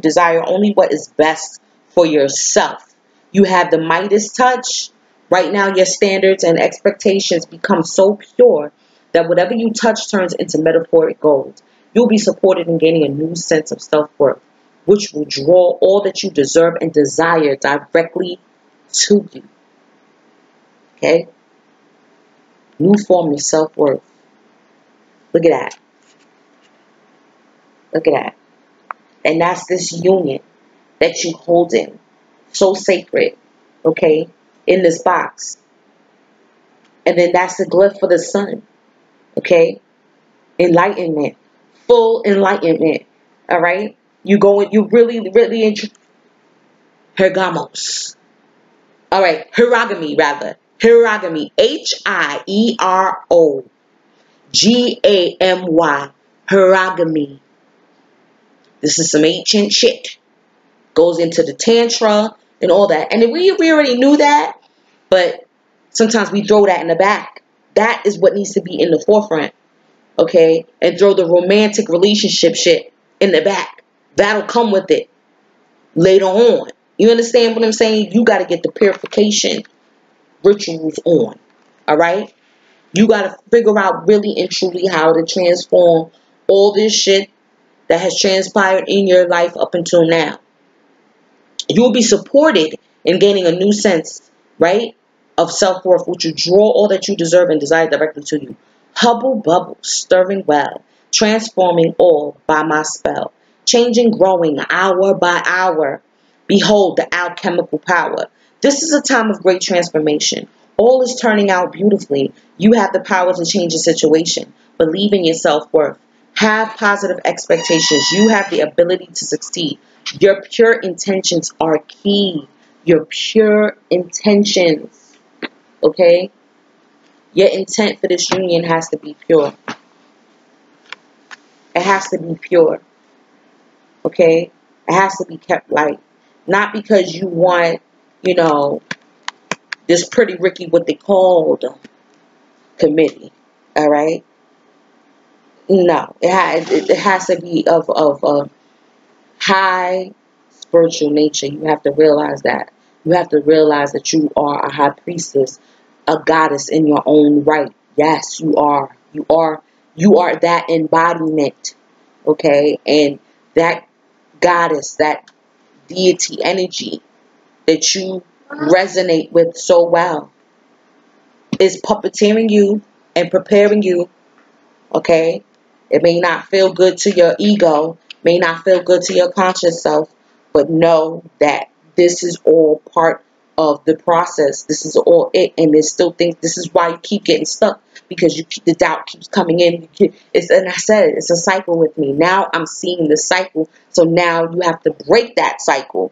desire only what is best for yourself. You have the Midas touch. Right now, your standards and expectations become so pure that whatever you touch turns into metaphoric gold. You'll be supported in gaining a new sense of self-worth, which will draw all that you deserve and desire directly to you. Okay? New form of self-worth. Look at that. Look at that. And that's this union that you hold in. So sacred. Okay? In this box. And then that's the glyph for the sun. Okay? Enlightenment. Full enlightenment. Alright? You really GAMOS. Alright, HIEROGAMY rather. HIEROGAMY. HIEROGAMY. HIEROGAMY. This is some ancient shit. Goes into the Tantra and all that. And we already knew that, but sometimes we throw that in the back. That is what needs to be in the forefront. Okay? And throw the romantic relationship shit in the back. That'll come with it later on. You understand what I'm saying? You got to get the purification rituals on. Alright? You got to figure out really and truly how to transform all this shit that has transpired in your life up until now. You'll be supported in gaining a new sense, right, of self-worth, which will draw all that you deserve and desire directly to you. Hubble bubble, stirring well, transforming all by my spell. changing, growing hour by hour. Behold the alchemical power. This is a time of great transformation. All is turning out beautifully. You have the power to change the situation. Believe in your self-worth. Have positive expectations. You have the ability to succeed. Your pure intentions are key. Your pure intentions. Okay? Your intent for this union has to be pure. It has to be pure. Okay? It has to be kept light. Not because you want, you know, this pretty Ricky, what they called committee. All right? No. It has to be of a high spiritual nature. You have to realize that. You have to realize that you are a high priestess, a goddess in your own right. Yes, you are. You are that embodiment. Okay? And that goddess, that deity energy that you resonate with so well is puppeteering you and preparing you. Okay? It may not feel good to your ego, may not feel good to your conscious self, but know that this is all part of the process. This is all it, and there's still things. This is why you keep getting stuck, because the doubt keeps coming in. And I said it's a cycle with me. Now I'm seeing the cycle, so now you have to break that cycle.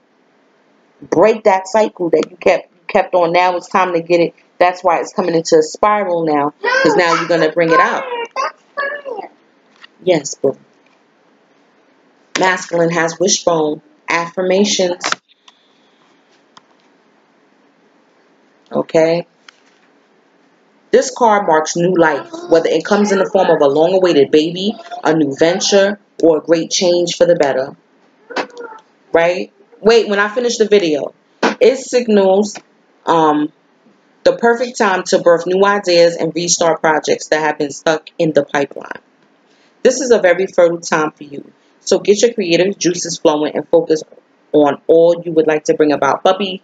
Break that cycle that you kept on. Now it's time to get it. That's why it's coming into a spiral now, because now you're gonna bring it out. Yes, but masculine has wishbone affirmations. Okay. This card marks new life, whether it comes in the form of a long-awaited baby, a new venture, or a great change for the better. Right? Wait, when I finish the video, it signals the perfect time to birth new ideas and restart projects that have been stuck in the pipeline. This is a very fertile time for you. So get your creative juices flowing and focus on all you would like to bring about. Puppy,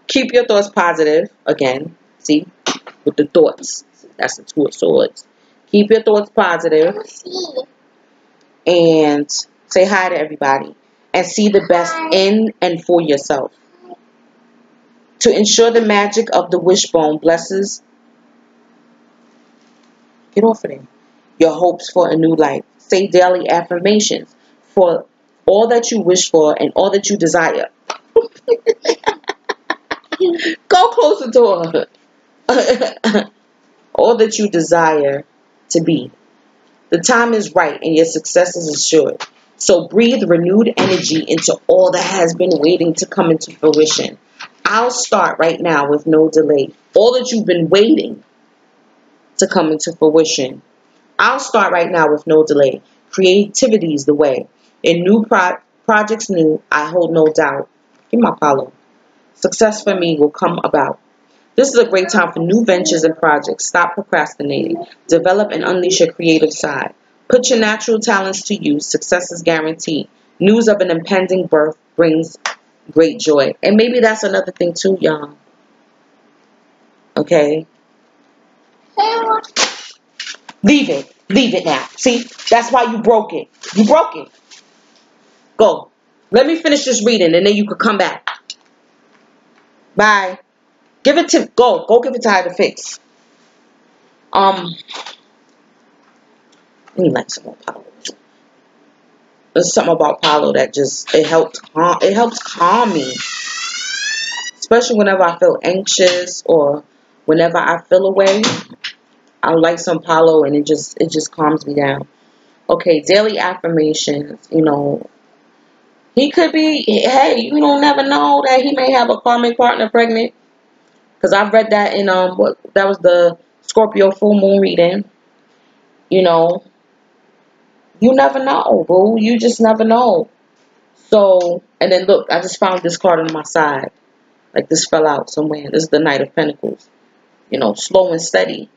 keep your thoughts positive. Again, see, with the thoughts. That's the Two of Swords. Keep your thoughts positive. And say hi to everybody. And see the best in and for yourself. To ensure the magic of the wishbone blesses. Get off of there. Your hopes for a new life. Say daily affirmations for all that you wish for and all that you desire. Go close the door. All that you desire to be. The time is right and your success is assured. So breathe renewed energy into all that has been waiting to come into fruition. I'll start right now with no delay. All that you've been waiting to come into fruition. I'll start right now with no delay. Creativity is the way. In new projects new, I hold no doubt. Give my Apollo. Success for me will come about. This is a great time for new ventures and projects. Stop procrastinating. Develop and unleash your creative side. Put your natural talents to use. Success is guaranteed. News of an impending birth brings great joy. And maybe that's another thing too, y'all. Okay? Leave it. Leave it now. See? That's why you broke it. You broke it. Go. Let me finish this reading and then you could come back. Bye. Give it to, go give it to her to fix. Let me like some more Paulo. There's something about Paulo that just, it helps calm me. Especially whenever I feel anxious or whenever I feel away. I like some Paulo and it just calms me down. Okay, daily affirmations, you know. He could be, hey, you don't never know that he may have a karmic partner pregnant. Because I've read that in, that was the Scorpio full moon reading. You know, you never know, boo. You just never know. So, and then look, I just found this card on my side. Like this fell out somewhere. This is the Knight of Pentacles. You know, slow and steady.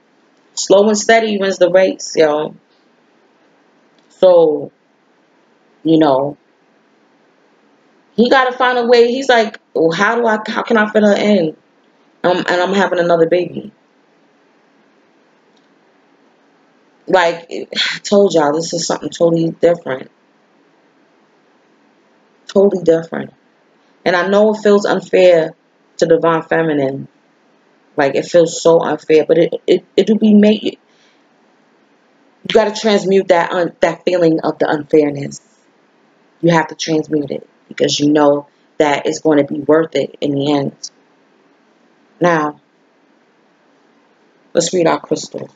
Slow and steady wins the race, yo. So, you know, he got to find a way. He's like, well, how can I fit her in? And I'm having another baby. Like, I told y'all, this is something totally different. Totally different. And I know it feels unfair to divine feminine. Like, it feels so unfair, but it'll be made. You got to transmute that feeling of the unfairness. You have to transmute it because you know that it's going to be worth it in the end. Now, let's read our crystals.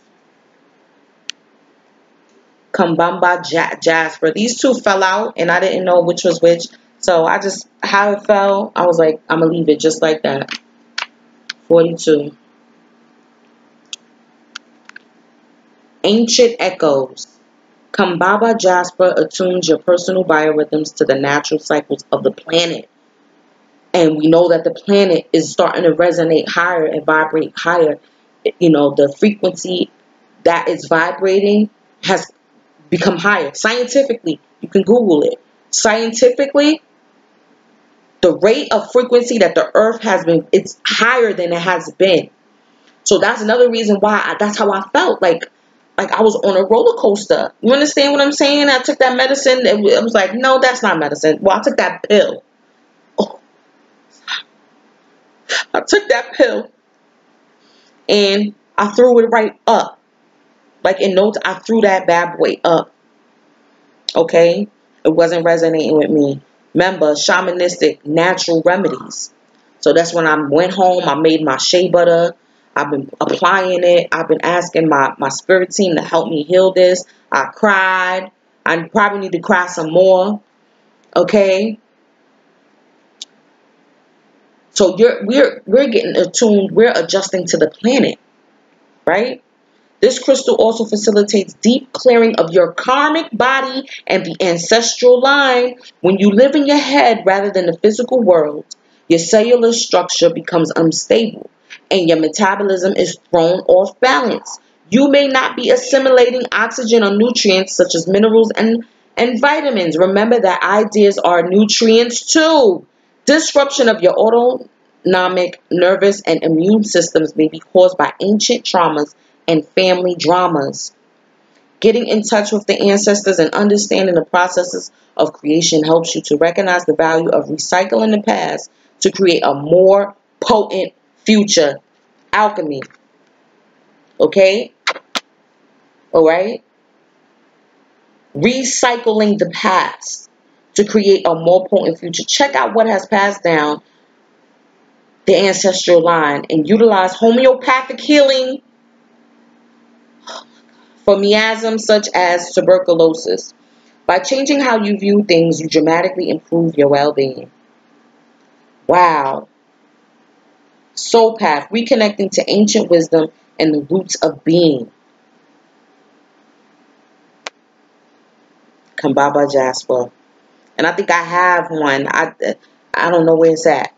Kambamba, Jasper. These two fell out, and I didn't know which was which. So I just, how it fell, I was like, I'm going to leave it just like that. 42. Ancient Echoes. Kambaba Jasper attunes your personal biorhythms to the natural cycles of the planet. And we know that the planet is starting to resonate higher and vibrate higher. You know, the frequency that is vibrating has become higher. Scientifically, you can Google it. Scientifically, the rate of frequency that the earth has been, it's higher than it has been. So that's another reason why that's how I felt. Like I was on a roller coaster. You understand what I'm saying? I took that medicine. It was like, no, that's not medicine. Well, I took that pill. Oh, I took that pill and I threw it right up. Like in notes, I threw that bad boy up. Okay? It wasn't resonating with me. Remember, shamanistic natural remedies. So that's when I went home. I made my shea butter. I've been applying it. I've been asking my spirit team to help me heal this. I cried. I probably need to cry some more. Okay? So we're getting attuned. We're adjusting to the planet. Right? This crystal also facilitates deep clearing of your karmic body and the ancestral line. When you live in your head rather than the physical world, your cellular structure becomes unstable and your metabolism is thrown off balance. You may not be assimilating oxygen or nutrients such as minerals and vitamins. Remember that ideas are nutrients too. Disruption of your autonomic, nervous, and immune systems may be caused by ancient traumas and family dramas. Getting in touch with the ancestors and understanding the processes of creation helps you to recognize the value of recycling the past to create a more potent future. Alchemy. Okay? Alright? Recycling the past to create a more potent future. Check out what has passed down the ancestral line and utilize homeopathic healing for miasms such as tuberculosis. By changing how you view things, you dramatically improve your well-being. Wow. Soul path, reconnecting to ancient wisdom and the roots of being. Kambaba Jasper. And I think I have one. I don't know where it's at.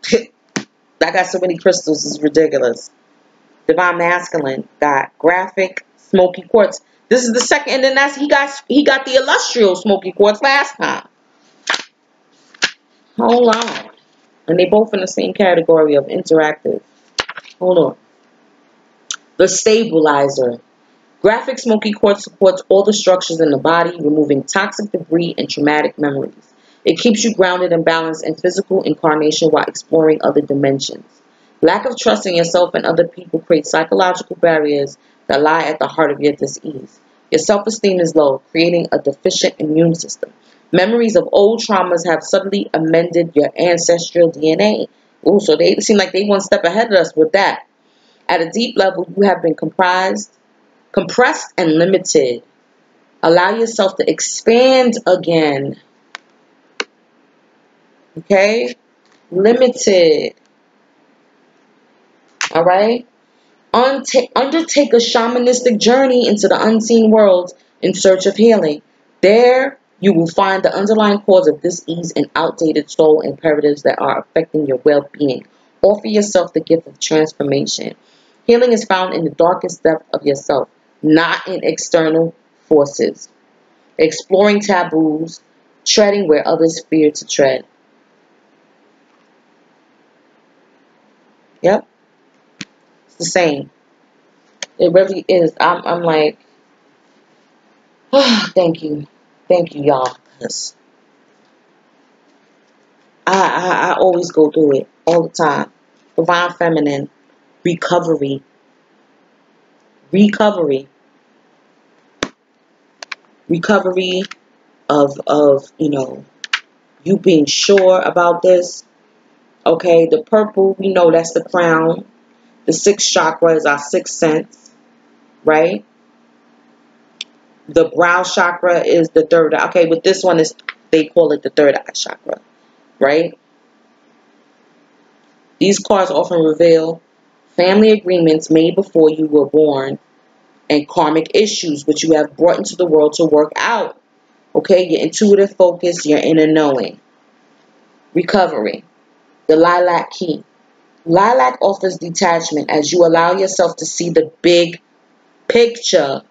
I got so many crystals, it's ridiculous. Divine Masculine got graphic smoky quartz. This is the second, and then he got the illustrial smoky quartz last time. Hold on. And they both in the same category of interactive. Hold on. The stabilizer. Graphic smoky quartz supports all the structures in the body, removing toxic debris and traumatic memories. It keeps you grounded and balanced in physical incarnation while exploring other dimensions. Lack of trust in yourself and other people creates psychological barriers that lie at the heart of your dis-ease. Your self-esteem is low, creating a deficient immune system. Memories of old traumas have subtly amended your ancestral DNA. Ooh, so they seem like they one step ahead of us with that. At a deep level, you have been compressed and limited. Allow yourself to expand again. Okay? Limited. Alright? Undertake a shamanistic journey into the unseen worlds in search of healing. There, you will find the underlying cause of dis-ease and outdated soul imperatives that are affecting your well-being. Offer yourself the gift of transformation. Healing is found in the darkest depth of yourself, not in external forces. Exploring taboos, treading where others fear to tread. Yep. It's the same. It really is. I'm like, oh, thank you. Thank you, y'all. I always go through it all the time. Divine Feminine, recovery, recovery, recovery of you being sure about this. Okay, the purple, we know that's the crown. The sixth chakra is our sixth sense, right? The brow chakra is the third eye. Okay, but this one is, they call it the third eye chakra, right? These cards often reveal family agreements made before you were born and karmic issues which you have brought into the world to work out. Okay, your intuitive focus, your inner knowing. Recovery. The lilac key. Lilac offers detachment as you allow yourself to see the big picture.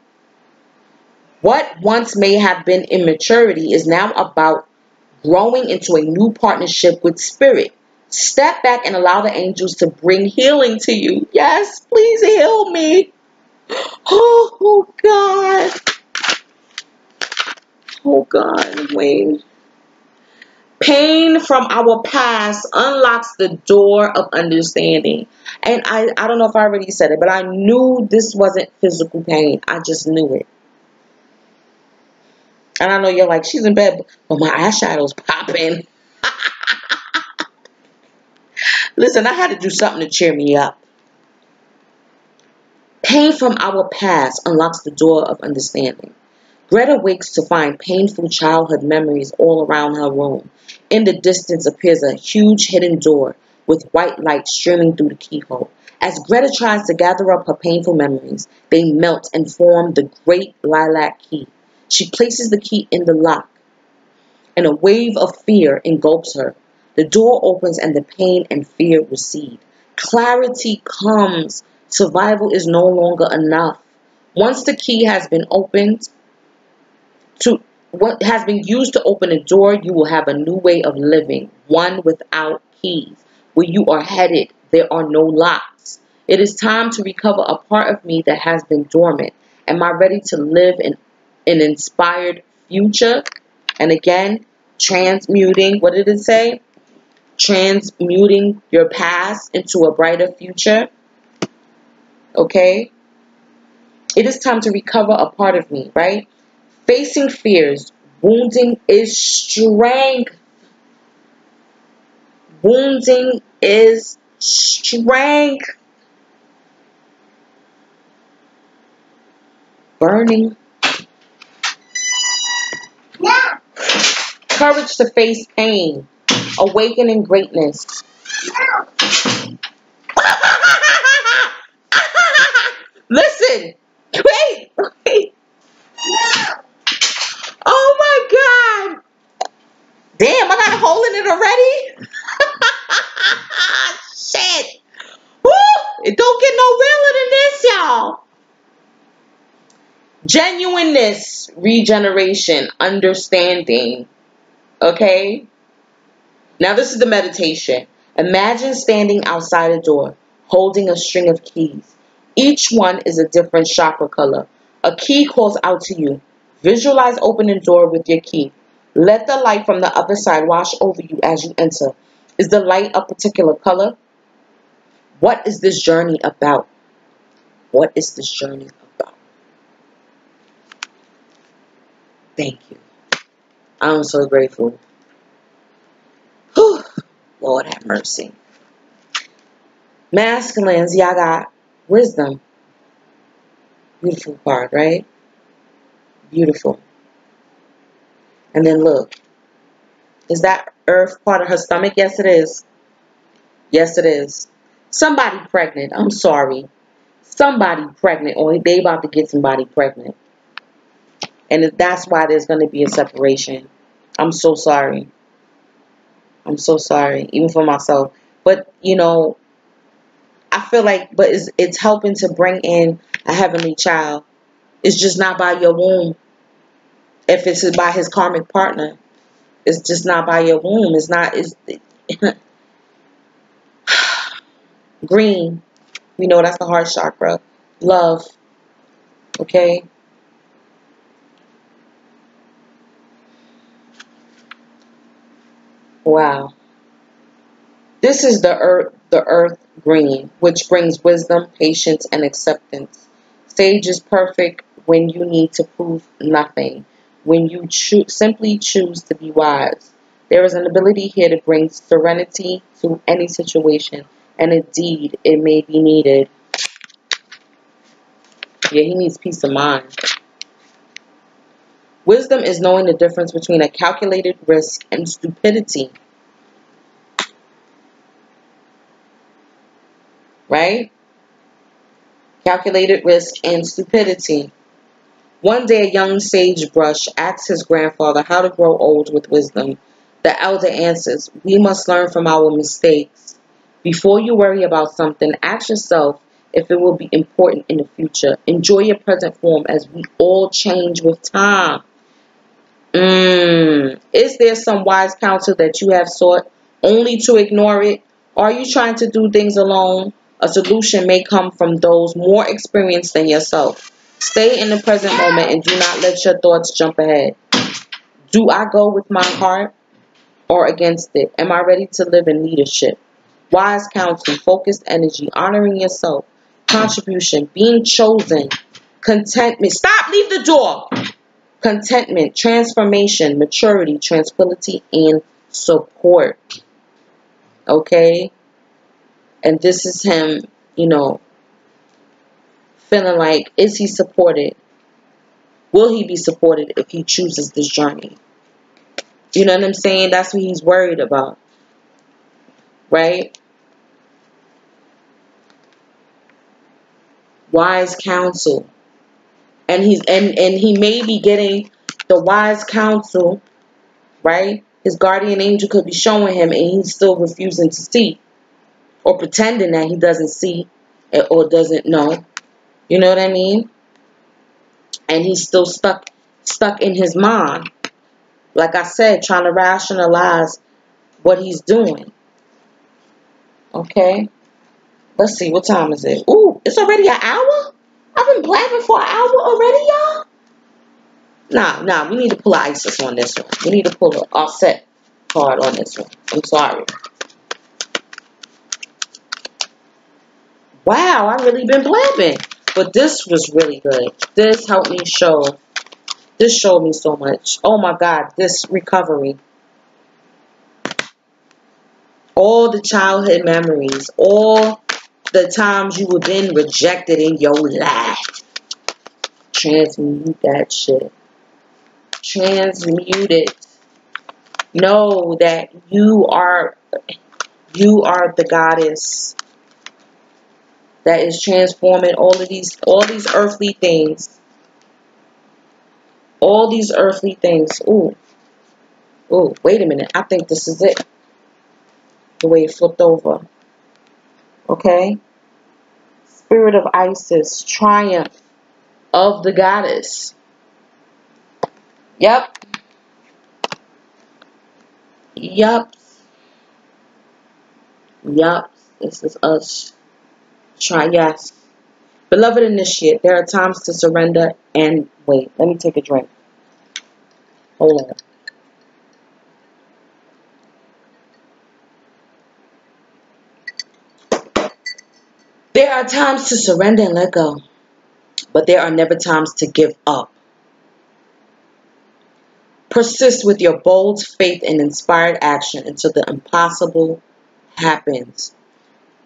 What once may have been immaturity is now about growing into a new partnership with spirit. Step back and allow the angels to bring healing to you. Yes, please heal me. Oh God. Oh God, wait. Pain from our past unlocks the door of understanding. And I don't know if I already said it, but I knew this wasn't physical pain. I just knew it. And I know you're like, she's in bed, but my eyeshadow's popping. Listen, I had to do something to cheer me up. Pain from our past unlocks the door of understanding. Greta wakes to find painful childhood memories all around her room. In the distance appears a huge hidden door with white light streaming through the keyhole. As Greta tries to gather up her painful memories, they melt and form the great lilac key. She places the key in the lock, and a wave of fear engulfs her. The door opens and the pain and fear recede. Clarity comes. Survival is no longer enough. Once the key has been opened, to what has been used to open a door, you will have a new way of living, one without keys. Where you are headed, there are no locks. It is time to recover a part of me that has been dormant. Am I ready to live in an inspired future? And again, transmuting, what did it say? Transmuting your past into a brighter future. Okay? It is time to recover a part of me, right? Facing fears. Wounding is strength. Wounding is strength. Burning. Yeah. Courage to face pain. Awakening greatness. Listen. Wait. Oh my God. Damn, I got a hole in it already? Shit. Woo! It don't get no realer than this, y'all. Genuineness, regeneration, understanding. Okay? Now this is the meditation. Imagine standing outside a door, holding a string of keys. Each one is a different chakra color. A key calls out to you. Visualize opening the door with your key. Let the light from the other side wash over you as you enter. Is the light a particular color? What is this journey about? What is this journey about? Thank you. I'm so grateful. Whew. Lord have mercy. Masculines, y'all got wisdom. Beautiful part, right? Beautiful. And then look. Is that earth part of her stomach? Yes, it is. Yes, it is. Somebody pregnant. I'm sorry. Somebody pregnant, or they about to get somebody pregnant. And that's why there's going to be a separation. I'm so sorry. I'm so sorry. Even for myself. But, you know, I feel like, but it's helping to bring in a heavenly child. It's just not by your womb. If it's by his karmic partner, it's just not by your womb. It's not. It's green. We know that's the heart chakra. Love. Okay. Wow. This is the earth green, which brings wisdom, patience, and acceptance. Sage is perfect when you need to prove nothing, when you simply choose to be wise. There is an ability here to bring serenity to any situation, and indeed, it may be needed. Yeah, he needs peace of mind. Wisdom is knowing the difference between a calculated risk and stupidity. Right? Calculated risk and stupidity. One day a young sagebrush asks his grandfather how to grow old with wisdom. The elder answers, we must learn from our mistakes. Before you worry about something, ask yourself if it will be important in the future. Enjoy your present form as we all change with time. Is there some wise counsel that you have sought only to ignore it? Are you trying to do things alone? A solution may come from those more experienced than yourself. Stay in the present moment and do not let your thoughts jump ahead. Do I go with my heart or against it? Am I ready to live in leadership? Wise counsel, focused energy, honoring yourself, contribution, being chosen, contentment. Stop, leave the door. Contentment, transformation, maturity, tranquility, and support. Okay? And this is him, feeling like, is he supported? Will he be supported if he chooses this journey? You know what I'm saying? That's what he's worried about. Right? Wise counsel. And he may be getting the wise counsel, right? His guardian angel could be showing him and he's still refusing to see. Or pretending that he doesn't see or doesn't know. You know what I mean? And he's still stuck in his mind. Like I said, trying to rationalize what he's doing. Okay? Let's see, what time is it? Ooh, it's already an hour? I've been blabbing for an hour already, y'all? Nah, we need to pull an ISIS on this one. We need to pull an offset card on this one. I'm sorry. Wow, I've really been blabbing. But this was really good. This helped me this showed me so much. Oh my God, this recovery. All the childhood memories. All the times you have been rejected in your life. Transmute that shit. Transmute it. Know that you are the goddess that is transforming all these earthly things. All these earthly things. Ooh, wait a minute. I think this is it. The way it flipped over. Okay? Spirit of Isis. Triumph of the goddess. Yep. This is us. Yes. Beloved initiate, there are times to surrender and wait. Let me take a drink. Hold on. There are times to surrender and let go, but there are never times to give up. Persist with your bold faith and inspired action until the impossible happens.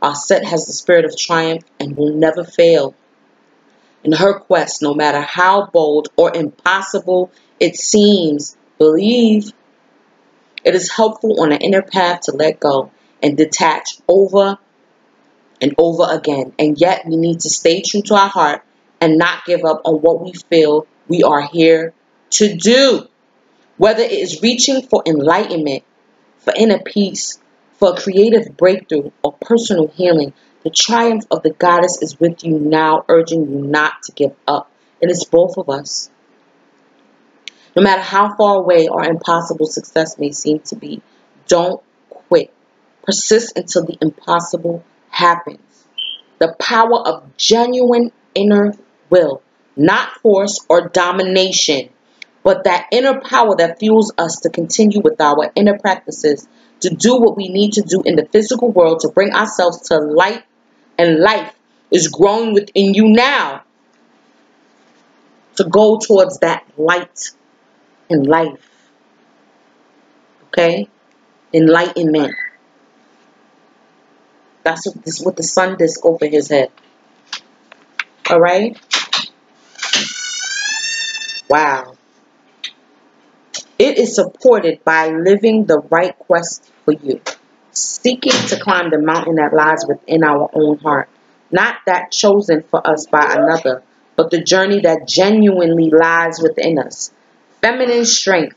Our set has the spirit of triumph and will never fail. In her quest, no matter how bold or impossible it seems, believe. It is helpful on an inner path to let go and detach over and over again. And yet we need to stay true to our heart and not give up on what we feel we are here to do. Whether it is reaching for enlightenment, for inner peace, for a creative breakthrough, or personal healing, the triumph of the goddess is with you now, urging you not to give up. And it's both of us. No matter how far away or impossible success may seem to be, don't quit. Persist until the impossible happens. The power of genuine inner will, not force or domination, but that inner power that fuels us to continue with our inner practices, to do what we need to do in the physical world to bring ourselves to light, and life is growing within you now to go towards that light and life. Okay? Enlightenment. That's what this with the sun disk over his head. Alright? Wow. It is supported by living the right quest for you. Seeking to climb the mountain that lies within our own heart. Not that chosen for us by another, but the journey that genuinely lies within us. Feminine strength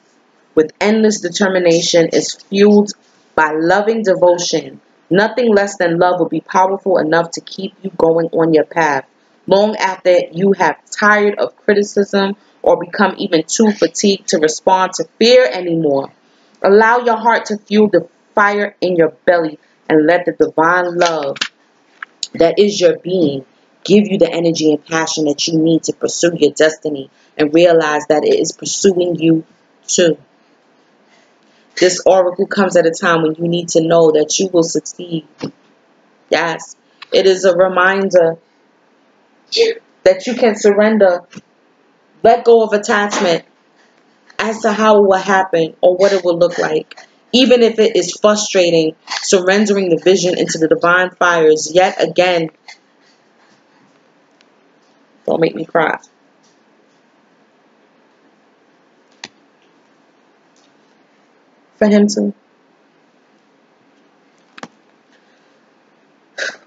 with endless determination is fueled by loving devotion. Nothing less than love will be powerful enough to keep you going on your path, long after you have tired of criticism or become even too fatigued to respond to fear anymore. Allow your heart to fuel the fire in your belly and let the divine love that is your being give you the energy and passion that you need to pursue your destiny and realize that it is pursuing you too. This oracle comes at a time when you need to know that you will succeed. Yes, it is a reminder that you can surrender, let go of attachment as to how it will happen or what it will look like. Even if it is frustrating, surrendering the vision into the divine fires yet again. Don't make me cry. For him to.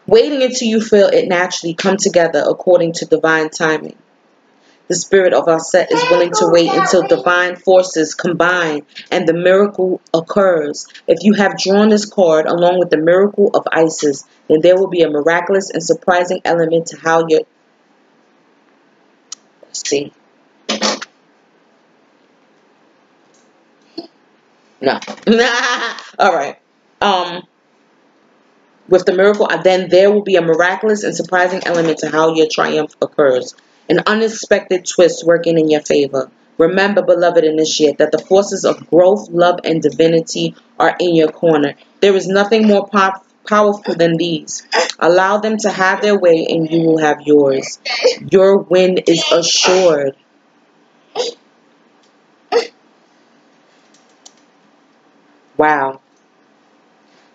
Waiting until you feel it naturally come together according to divine timing. The spirit of our set is willing to wait until divine forces combine and the miracle occurs. If you have drawn this card along with the miracle of Isis, then there will be a miraculous and surprising element to how you're... Let's see. No. All right. With the miracle, then there will be a miraculous and surprising element to how your triumph occurs. An unexpected twist working in your favor. Remember, beloved initiate, that the forces of growth, love, and divinity are in your corner. There is nothing more powerful than these. Allow them to have their way and you will have yours. Your win is assured. Wow.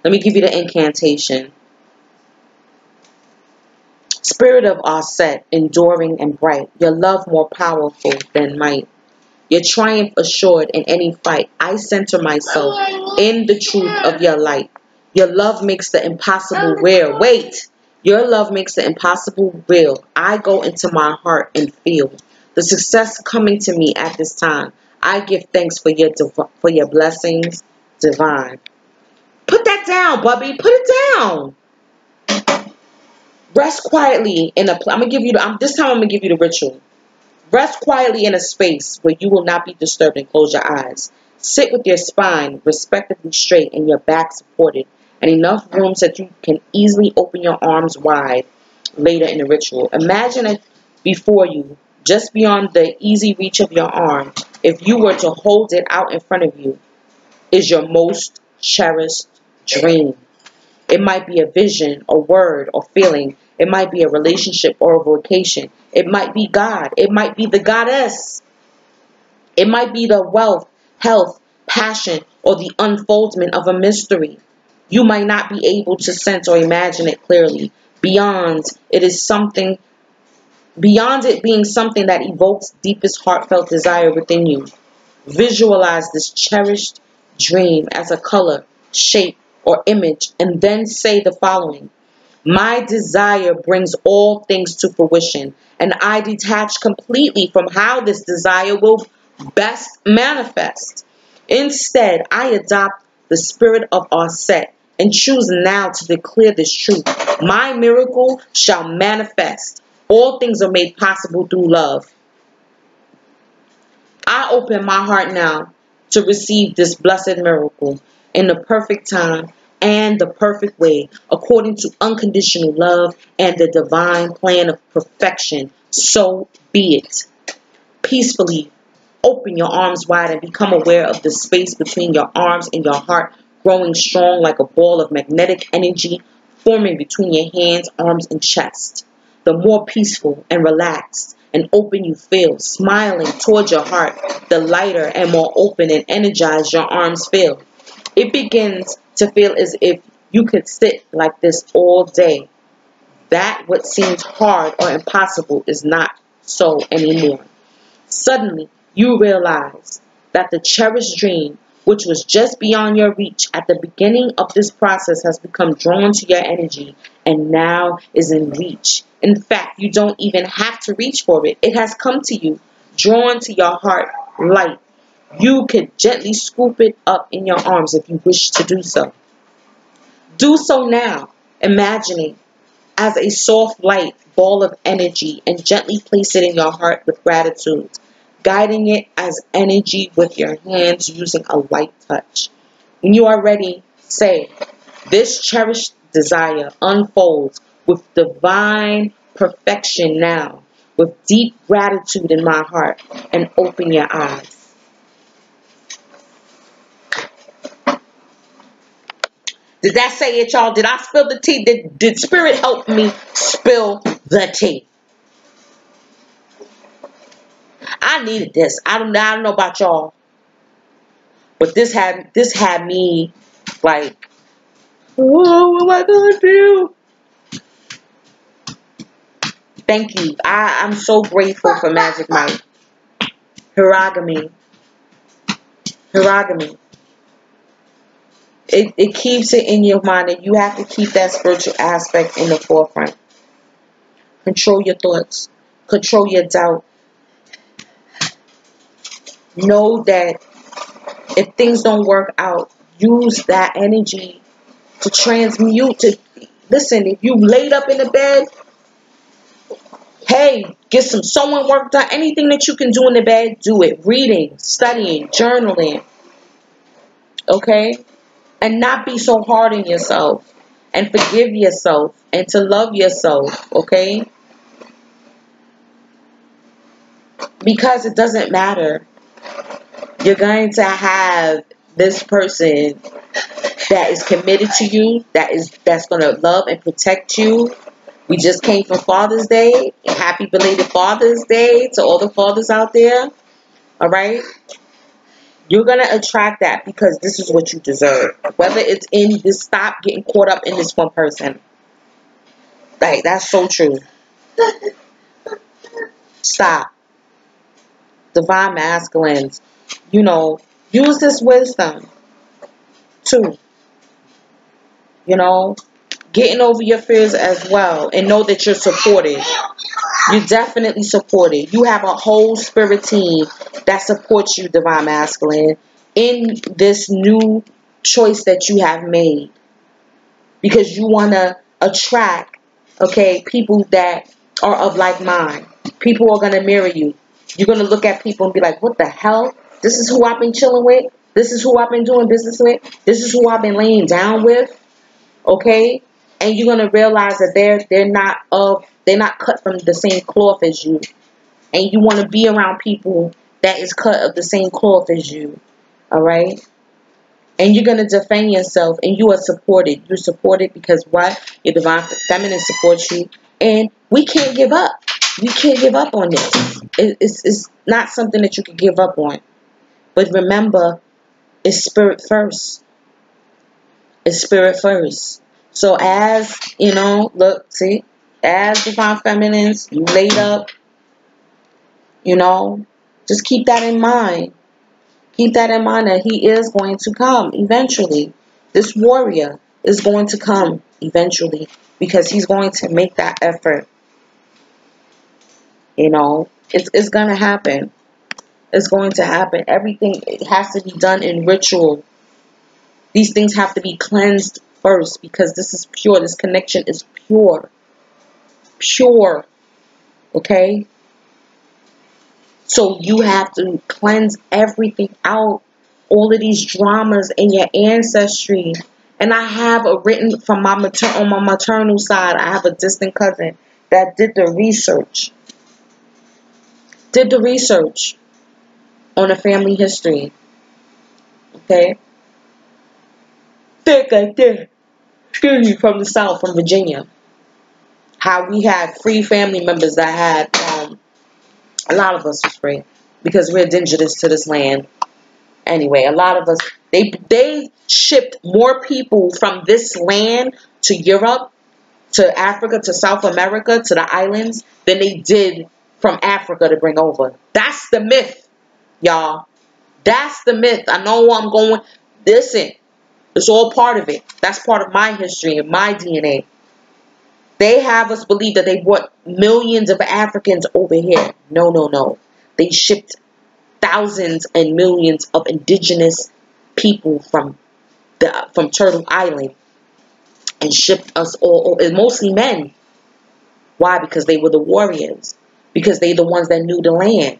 Let me give you the incantation. Spirit of our set, enduring and bright, your love more powerful than might. Your triumph assured in any fight. I center myself in the truth of your light. Your love makes the impossible real. Wait. Your love makes the impossible real. I go into my heart and feel the success coming to me at this time. I give thanks for your blessings, divine. Put that down, Bubby. Put it down. Rest quietly in a. I'm gonna give you the. This time I'm gonna give you the ritual. Rest quietly in a space where you will not be disturbed and close your eyes. Sit with your spine respectively straight and your back supported, and enough room so that you can easily open your arms wide later in the ritual. Imagine it before you, just beyond the easy reach of your arm. If you were to hold it out in front of you, is your most cherished dream. It might be a vision, a word, or feeling. It might be a relationship or a vocation. It might be God. It might be the goddess. It might be the wealth, health, passion, or the unfoldment of a mystery. You might not be able to sense or imagine it clearly. Beyond it being something that evokes deepest heartfelt desire within you. Visualize this cherished dream as a color, shape, or image, and then say the following. My desire brings all things to fruition, and I detach completely from how this desire will best manifest. Instead, I adopt the spirit of our set and choose now to declare this truth. My miracle shall manifest. All things are made possible through love. I open my heart now to receive this blessed miracle in the perfect time and the perfect way, according to unconditional love and the divine plan of perfection. So be it. Peacefully open your arms wide and become aware of the space between your arms and your heart growing strong like a ball of magnetic energy forming between your hands, arms, and chest. The more peaceful and relaxed and open you feel, smiling towards your heart, the lighter and more open and energized your arms feel. It begins to feel as if you could sit like this all day. That what seems hard or impossible is not so anymore. Suddenly, you realize that the cherished dream, which was just beyond your reach at the beginning of this process, has become drawn to your energy and now is in reach. In fact, you don't even have to reach for it. It has come to you, drawn to your heart, light. You could gently scoop it up in your arms if you wish to do so. Do so now, imagining as a soft light ball of energy and gently place it in your heart with gratitude, guiding it as energy with your hands using a light touch. When you are ready, say, this cherished desire unfolds with divine perfection now, with deep gratitude in my heart, and open your eyes. Did that say it, y'all? Did I spill the tea? Did Spirit help me spill the tea? I needed this. I don't know about y'all, but this had me like, whoa, what am I gonna do? Thank you. I'm so grateful for Magic Mike. HIEROGAMY. HIEROGAMY. It keeps it in your mind, and you have to keep that spiritual aspect in the forefront. Control your thoughts. Control your doubt. Know that if things don't work out, use that energy to transmute. Listen, if you laid up in the bed, hey, get some sewing work done. Anything that you can do in the bed, do it. Reading, studying, journaling. Okay? And not be so hard on yourself. And forgive yourself. And to love yourself. Okay? Because it doesn't matter. You're going to have this person that is committed to you, that's going to love and protect you. We just came from Father's Day. Happy belated Father's Day to all the fathers out there. All right? You're going to attract that because this is what you deserve. Whether it's in this, stop getting caught up in this one person. Like, that's so true. Stop. Divine masculines. You know, use this wisdom too. You know, getting over your fears as well, and know that you're supported. You're definitely supported. You have a whole spirit team that supports you, Divine Masculine, in this new choice that you have made. Because you want to attract, okay, people that are of like mind. People are going to mirror you. You're going to look at people and be like, what the hell? This is who I've been chilling with. This is who I've been doing business with. This is who I've been laying down with. Okay? And you're going to realize that they're not cut from the same cloth as you. And you want to be around people that is cut of the same cloth as you. Alright? And you're going to defend yourself. And you are supported. You're supported because what? Your divine feminine supports you. And we can't give up. We can't give up on this. It's not something that you can give up on. But remember, it's spirit first. It's spirit first. So as, you know, look, see, as divine feminines, you laid up, you know, just keep that in mind. Keep that in mind that he is going to come eventually. This warrior is going to come eventually because he's going to make that effort. You know, it's going to happen. It's going to happen. Everything has to be done in ritual. These things have to be cleansed first because this is pure. This connection is pure. Pure. Okay? So you have to cleanse everything out. All of these dramas in your ancestry. And I have a written from on my maternal side. I have a distant cousin that did the research. Did the research on the family history. Okay? thick like this. Excuse me, from the South, from Virginia. How we had free family members that had, a lot of us was free because we're indigenous to this land. Anyway, a lot of us, they shipped more people from this land to Europe, to Africa, to South America, to the islands than they did from Africa to bring over. That's the myth, y'all. That's the myth. I know I'm going. Listen, it's all part of it. That's part of my history and my DNA. They have us believe that they brought millions of Africans over here. No, no, no. They shipped thousands and millions of indigenous people from Turtle Island and shipped us all, mostly men. Why? Because they were the warriors. Because they the ones that knew the land.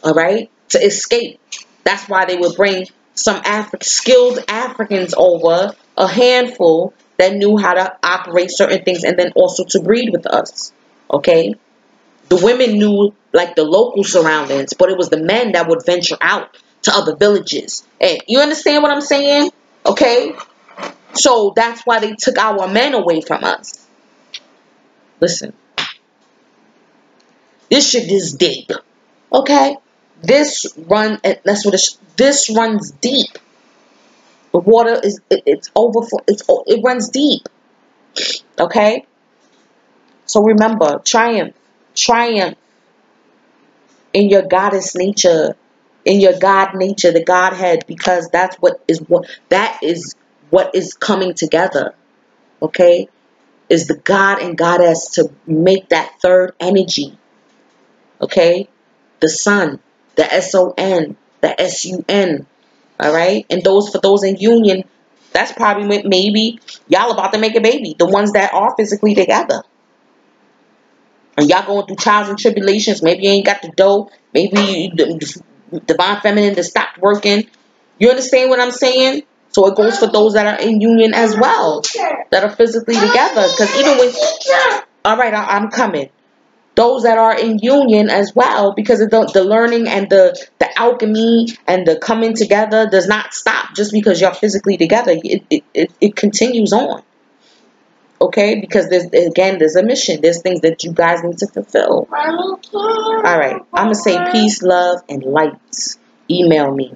All right? To escape. That's why they would bring some skilled Africans over, a handful that knew how to operate certain things, and then also to breed with us. Okay? The women knew like the local surroundings, but it was the men that would venture out to other villages. Hey, you understand what I'm saying? Okay? So that's why they took our men away from us. Listen. This shit is deep. Okay? This runs deep. The water is it's overflow. It runs deep. Okay? So remember, triumph in your goddess nature, in your God nature, the Godhead, because that is what is coming together. Okay? Is the God and Goddess to make that third energy. Okay? The sun, the S-O-N, the S-U-N. Alright? And for those in union, that's probably when maybe y'all about to make a baby. The ones that are physically together. And y'all going through trials and tribulations. Maybe you ain't got the dough. Maybe the divine feminine that stopped working. You understand what I'm saying? So it goes for those that are in union as well. That are physically together. Because even when... Alright, I'm coming. Those that are in union as well, because of the learning and the alchemy and the coming together does not stop just because you're physically together. It continues on. Okay? Because there's a mission. There's things that you guys need to fulfill. Alright. I'm going to say peace, love, and light. Email me.